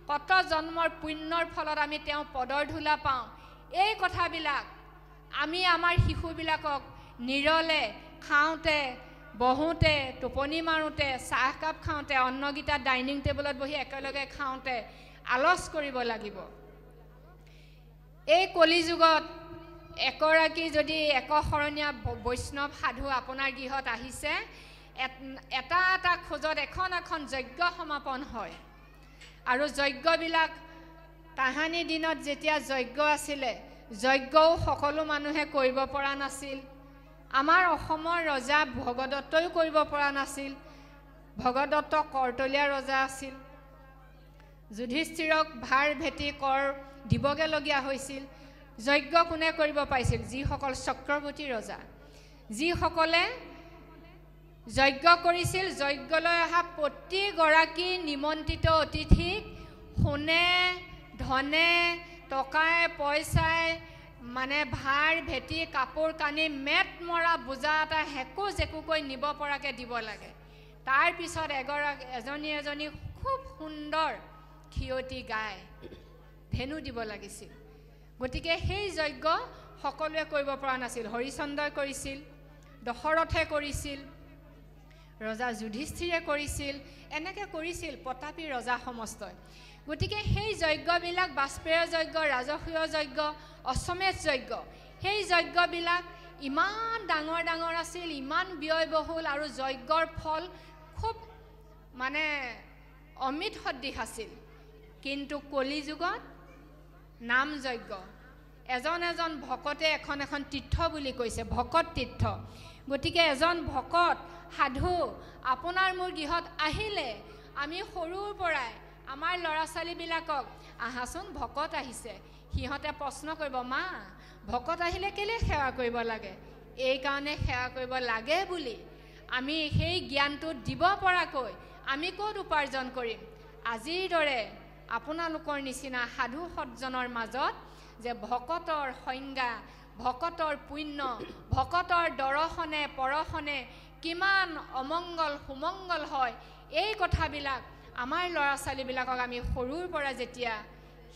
কত জন্মৰ পুণ্যৰ ফলত আমি তেওঁ পদৰ ধূলা পাওঁ এই কথাবিলাক আমি আমাৰ শিশুবিলাকক নিৰলে খাওঁতে বহোঁতে টোপনি মাৰোঁতে চাহকাপ খাওঁতে অন্নগীতা ডাইনিং টেবুলত বহি একেলগে খাওঁতে আলোচ কৰিব লাগিব এই কলিযুগত এগৰাকী যদি একশৰণীয়া বৈষ্ণৱ সাধু আপোনাৰ গৃহত আহিছে এটা এটা খোজত এখন এখন যজ্ঞ সমাপন হয় আৰু যজ্ঞবিলাক তাহানি দিনত যেতিয়া যজ্ঞ আছিলে যজ্ঞও সকলো মানুহে কৰিব পৰা নাছিল আমাৰ অসমৰ ৰজা ভগদত্তই কৰিব পৰা নাছিল ভগদত্ত কৰ্তলীয়া ৰজা আছিল যুধিষ্ঠিৰক ভাৰ ভেটি কৰ দিবগে লগীয়া হৈছিল যজ্ঞ কোনে কৰিব পাৰিছিল যিসকল চক্ৰৱৰ্তী ৰজা যিসকলে যজ্ঞ কৰিছিল যজ্ঞলৈ অহা প্ৰতিগৰাকী নিমন্ত্ৰিত অতিথিক সোণে ধনে টকাই পইচাই মানে ভাৰ ভেটি কাপোৰ কানি মেট মৰা বোজা এটা হেকু জেকুকৈ নিব পৰাকৈ দিব লাগে তাৰ পিছত এজনী খুব সুন্দৰ ক্ষিয়তি গায় ধেনু দিব লাগিছিল গতিকে সেই যজ্ঞ সকলোৱে কৰিব পৰা নাছিল হৰিচন্দ্ৰই কৰিছিল দশৰথে কৰিছিল ৰজা যুধিষ্ঠিৰে কৰিছিল এনেকৈ কৰিছিল প্ৰতাপী ৰজা সমস্তই গতিকে সেই যজ্ঞবিলাক বাষ্পেয় যজ্ঞ ৰাজসূয় যজ্ঞ অশ্বমেধ যজ্ঞ সেই যজ্ঞবিলাক ইমান ডাঙৰ ডাঙৰ আছিল ইমান ব্যয়বহুল আৰু যজ্ঞৰ ফল খুব মানে অমিত সদৃশ আছিল কিন্তু কলিযুগত নাম যজ্ঞ এজন এজন ভকতে এখন এখন তীৰ্থ বুলি কৈছে ভকত তীৰ্থ গতিকে এজন ভকত সাধু আপোনাৰ মোৰ গৃহত আহিলে আমি সৰুৰ পৰাই আমাৰ ল'ৰা ছোৱালীবিলাকক আহাচোন ভকত আহিছে সিহঁতে প্ৰশ্ন কৰিব মা ভকত আহিলে কেলে সেৱা কৰিব লাগে এই কাৰণে সেৱা কৰিব লাগে বুলি আমি সেই জ্ঞানটো দিব পৰাকৈ আমি ক'ত উপাৰ্জন কৰিম আজিৰ দৰে আপোনালোকৰ নিচিনা সাধু সজ্জনৰ মাজত যে ভকতৰ সংজ্ঞা ভকতৰ পুণ্য ভকতৰ দৰ্শনে পৰশনে কিমান অমংগল সুমংগল হয় এই কথাবিলাক আমাৰ ল'ৰা ছোৱালীবিলাকক আমি সৰুৰ পৰা যেতিয়া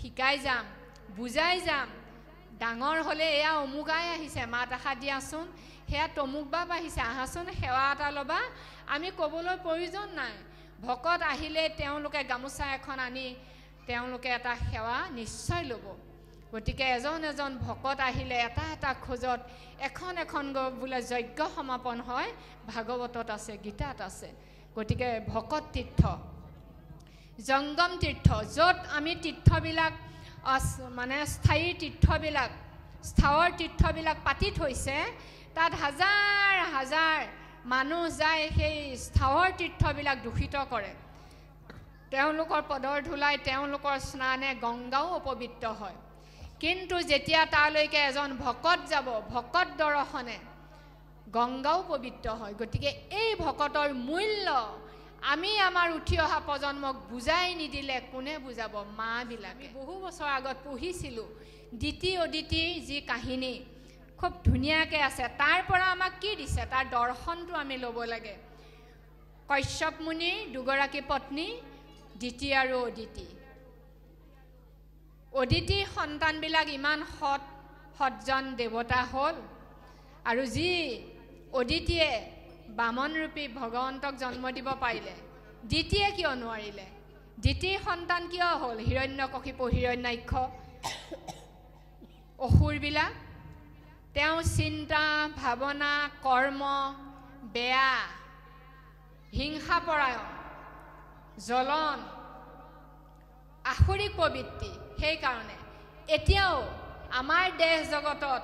শিকাই যাম বুজাই যাম ডাঙৰ হ'লে এয়া অমুকাই আহিছে মাত এষাৰ দিয়াচোন সেয়া তমুক বাপ আহিছে আহাচোন সেৱা এটা ল'বা আমি ক'বলৈ প্ৰয়োজন নাই ভকত আহিলে তেওঁলোকে গামোচা এখন আনি তেওঁলোকে এটা সেৱা নিশ্চয় ল'ব গতিকে এজন এজন ভকত আহিলে এটা এটা খোজত এখন এখন বোলে যজ্ঞ সমাপন হয় ভাগৱতত আছে গীতাত আছে গতিকে ভকত তীৰ্থ জংগম তীৰ্থ য'ত আমি তীৰ্থবিলাক মানে স্থায়ী তীৰ্থবিলাক স্থাৱৰ তীৰ্থবিলাক পাতি থৈছে তাত হাজাৰ হাজাৰ মানুহ যায় সেই স্থাৱৰ তীৰ্থবিলাক দূষিত কৰে তেওঁলোকৰ পদৰ ধূলাই তেওঁলোকৰ স্নানে গংগাও অপবিত্ৰ হয় কিন্তু যেতিয়া তালৈকে এজন ভকত যাব ভকত দৰ্শনে গংগাও পবিত্ৰ হয় গতিকে এই ভকতৰ মূল্য আমি আমাৰ উঠি অহা প্ৰজন্মক বুজাই নিদিলে কোনে বুজাব মাবিলাকে বহু বছৰ আগত পঢ়িছিলোঁ দ্বিতীয় অদিতিৰ যি কাহিনী খুব ধুনীয়াকৈ আছে তাৰ পৰা আমাক কি দিছে তাৰ দৰ্শনটো আমি ল'ব লাগে কশ্যপ মুনিৰ দুগৰাকী পত্নী দিতি আৰু অদিতি অদিতিৰ সন্তানবিলাক ইমান সৎজন দেৱতা হ'ল আৰু যি অদিতিয়ে বামন ৰূপী ভগৱন্তক জন্ম দিব পাৰিলে দিতিয়ে কিয় নোৱাৰিলে দিতিৰ সন্তান কিয় হ'ল হিৰণ্যকশিপু হিৰণ্যাক্ষ অসুৰবিলাক তেওঁ চিন্তা ভাৱনা কৰ্ম বেয়া হিংসাপৰায়ণ জ্বলন আসুৰিক প্ৰবৃত্তি সেইকাৰণে এতিয়াও আমাৰ দেশ জগতত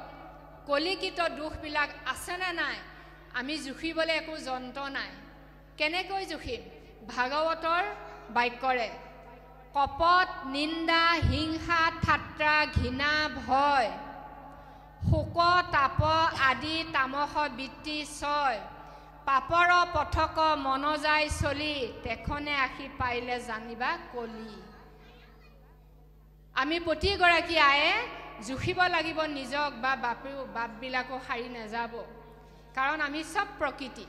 কলিকিত দোষবিলাক আছেনে নাই আমি জুখিবলৈ একো যন্ত্ৰ নাই কেনেকৈ জুখিম ভাগৱতৰ বাক্যৰে কপট নিন্দা হিংসা ঠাট্টা ঘৃণা ভয় শোক তাপ আদি তামস বৃত্তি ছয় পাপৰ পথক মন যায় চলি তেখনে আহি পাইলে জানিবা কলি আমি প্ৰতিগৰাকী আয়ে জুখিব লাগিব নিজক বা বাপবিলাকো সাৰি নাযাব কাৰণ আমি সব প্ৰকৃতি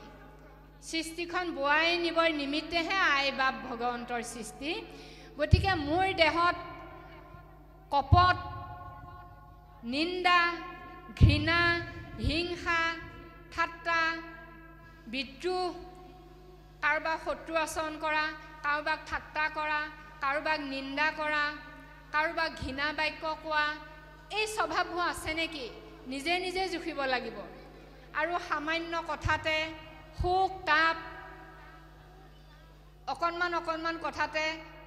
সৃষ্টিখন বোৱাই নিবৰ নিমিত্তেহে আই বাপ ভগৱন্তৰ সৃষ্টি গতিকে মোৰ দেহত কপট নিন্দা ঘৃণা হিংসা ঠাট্টা বিদ্ৰোহ কাৰোবাক শত্ৰু আচৰণ কৰা কাৰোবাক ঠাট্টা কৰা কাৰোবাক নিন্দা কৰা কাৰোবাক ঘৃণা বাক্য কোৱা এই স্বভাৱবোৰ আছে নেকি নিজে নিজে জুখিব লাগিব আৰু সামান্য কথাতে শোক তাপ অকণমান কথাতে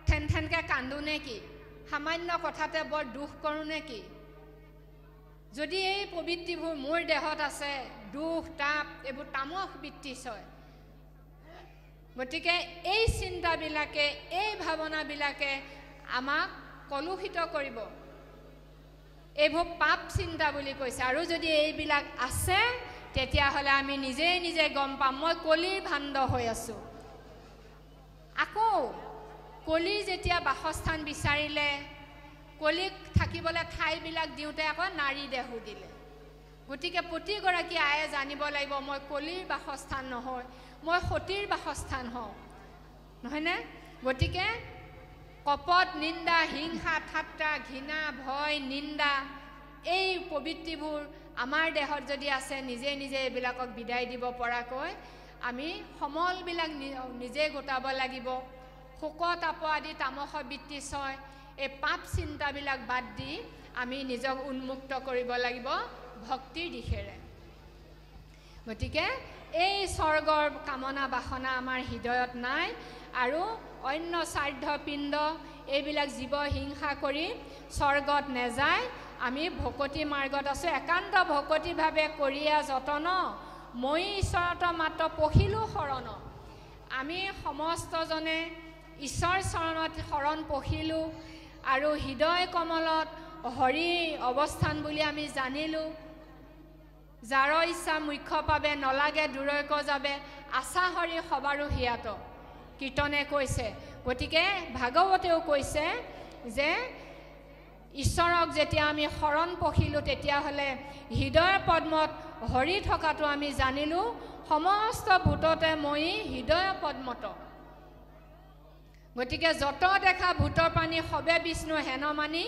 ঠেনকৈ কান্দো নে কি সামান্য কথাতে বৰ দুখ কৰোঁ নে কি যদি এই প্ৰবৃত্তিবোৰ মোৰ দেহত আছে দুখ তাপ এইবোৰ তামস বৃত্তি ছয় গতিকে এই চিন্তাবিলাকে এই ভাৱনাবিলাকে আমাক কলুষিত কৰিব এইবোৰ পাপ চিন্তা বুলি কৈছে আৰু যদি এইবিলাক আছে তেতিয়াহ'লে আমি নিজে নিজে গম পাম মই কলিৰ ভাণ্ড হৈ আছোঁ আকৌ কলিৰ যেতিয়া বাসস্থান বিচাৰিলে কলিক থাকিবলৈ ঠাইবিলাক দিওঁতে আকৌ নাৰী দেহো দিলে গতিকে প্ৰতিগৰাকী আয়ে জানিব লাগিব মই কলিৰ বাসস্থান নহয় মই সতীৰ বাসস্থান হওঁ নহয়নে গতিকে কপট নিন্দা হিংসা ঠাট্টা ঘৃণা ভয় নিন্দা এই প্ৰবৃত্তিবোৰ আমাৰ দেহত যদি আছে নিজে নিজে এইবিলাকক বিদায় দিব পৰাকৈ আমি সমলবিলাক নিজে গোটাব লাগিব শোক তাপ আদি তামস বৃত্তি ছয় এই পাপ চিন্তাবিলাক বাদ দি আমি নিজক উন্মুক্ত কৰিব লাগিব ভক্তিৰ দিশেৰে গতিকে এই স্বৰ্গৰ কামনা বাসনা আমাৰ হৃদয়ত নাই আৰু অন্য স্বাৰ্থ পিণ্ড এইবিলাক জীৱ হিংসা কৰি স্বৰ্গত নেযায় আমি ভকতি মাৰ্গত আছোঁ একান্ত ভকতিভাৱে কৰিয়া যতন মই ঈশ্বৰত মাত্ৰ পঢ়িলোঁ শৰণ আমি সমস্তজনে ঈশ্বৰ চৰণত শৰণ পঢ়িলোঁ আৰু হৃদয় কমলত হৰি অৱস্থান বুলি আমি জানিলোঁ যাৰ ইচ্ছা মুখ্য পাবে নলাগে দূৰৈক যাবে আশা হৰি সবাৰো হিয়াত কীৰ্তনে কৈছে গতিকে ভাগৱতেও কৈছে যে ঈশ্বৰক যেতিয়া আমি শৰণ পঢ়িলোঁ তেতিয়াহ'লে হৃদয় পদ্মত হৰি থকাটো আমি জানিলোঁ সমস্ত ভূততে মই হৃদয় পদ্মত গতিকে যত দেখা ভূতৰ পানী সবে বিষ্ণু হেন মানি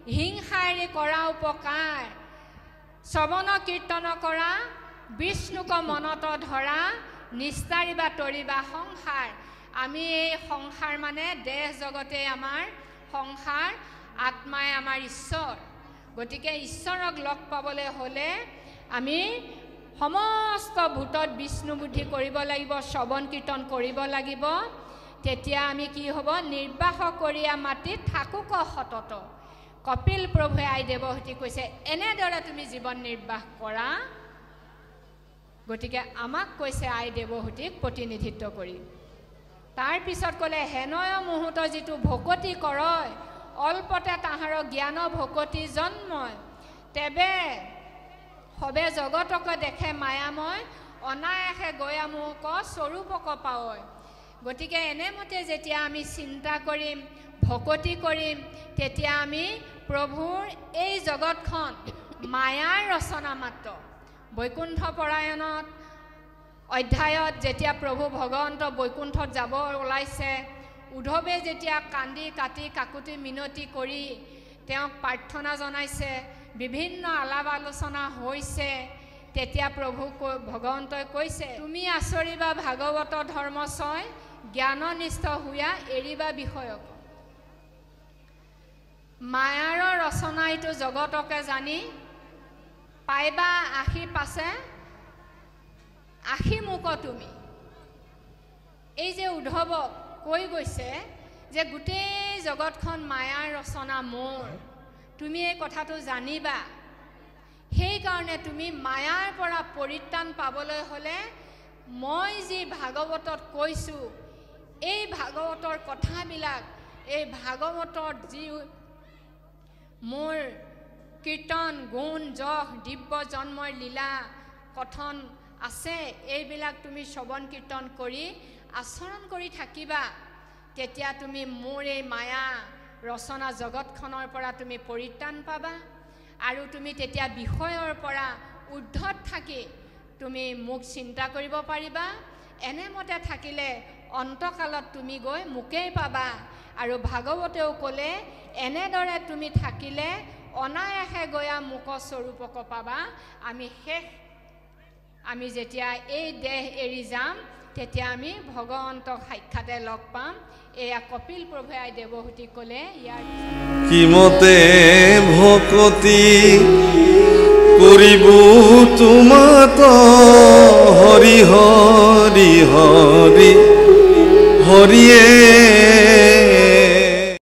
হিংসাৰে কৰা উপকাৰ শ্ৰৱণ কীৰ্তন কৰা বিষ্ণুক মনত ধৰা নিস্তাৰিবা তৰিবা সংসাৰ আমি এই সংসাৰ মানে দেহ জগতে আমাৰ সংসাৰ আত্মাই আমাৰ ঈশ্বৰ গতিকে ঈশ্বৰক লগ পাবলৈ হ'লে আমি সমস্ত ভূতত বিষ্ণু বুদ্ধি কৰিব লাগিব শ্ৰৱণ কীৰ্তন কৰিব লাগিব তেতিয়া আমি কি হ'ব নিৰ্বাহ কৰিয়া মাটিত থাকুক সতত কপিল প্ৰভুৱে আই দেৱহতী কৈছে এনেদৰে তুমি জীৱন নিৰ্বাহ কৰা গতিকে আমাক কৈছে আই দেৱহূতিক প্ৰতিনিধিত্ব কৰি। তাৰ পিছত ক'লে হেনয় মুহূৰ্ত যিটো ভকতি কৰয় অল্পতে তাহাৰ জ্ঞান ভকতি জন্ময় তেবে সবে জগতকে দেখে মায়াময় অনায়াসে গয়া মোক স্বৰূপক পাৱয়। গতিকে এনেমতে যেতিয়া আমি চিন্তা কৰিম ভকতি কৰিম তেতিয়া আমি প্ৰভুৰ এই জগতখন মায়াৰ ৰচনা মাত্ৰ। বৈকুণ্ঠ পৰায়ণত অধ্যায়ত যেতিয়া প্ৰভু ভগৱন্ত বৈকুণ্ঠত যাব ওলাইছে উদ্ধৱে যেতিয়া কান্দি কাটি কাকুতি মিনতি কৰি তেওঁক প্ৰাৰ্থনা জনাইছে বিভিন্ন আলাপ আলোচনা হৈছে তেতিয়া প্ৰভু ভগৱন্তই কৈছে তুমি আচৰিবা ভাগৱত ধৰ্মচয় জ্ঞাননিষ্ঠ হোৱা এৰিবা বিষয়ক। মায়াৰ ৰচনা এইটো জগতকে জানি পাইবা আশী পাছে আশী মুখ তুমি। এই যে উদ্ধৱক কৈ গৈছে যে গোটেই জগতখন মায়াৰ ৰচনা মোৰ, তুমি এই কথাটো জানিবা। সেইকাৰণে তুমি মায়াৰ পৰা পৰিত্ৰাণ পাবলৈ হ'লে মই যি ভাগৱতত কৈছোঁ এই ভাগৱতৰ কথাবিলাক এই ভাগৱতৰ যি মোৰ কীৰ্তন গুণ যশ দিব্য জন্মৰ লীলা কথন আছে এইবিলাক তুমি শ্ৰৱণ কীৰ্তন কৰি আচৰণ কৰি থাকিবা। তেতিয়া তুমি মোৰ এই মায়া ৰচনা জগতখনৰ পৰা তুমি পৰিত্ৰাণ পাবা আৰু তুমি তেতিয়া বিষয়ৰ পৰা ঊৰ্ধত থাকি তুমি মোক চিন্তা কৰিব পাৰিবা। এনেমতে থাকিলে অন্তকালত তুমি গৈ মোকেই পাবা। আৰু ভাগৱতেও ক'লে এনেদৰে তুমি থাকিলে অনায়াসে গয়া মোক স্বৰূপক পাবা। আমি যেতিয়া এই দেহ এৰি যাম তেতিয়া আমি ভগৱন্তক সাক্ষাতে লগ পাম। এয়া কপিল প্ৰভুৱে আই দেৱহূতিক ক'লে ইয়াৰ কিমতে ভকতি কৰিব তোমাত হৰি হৰি হৰি হৰিয়ে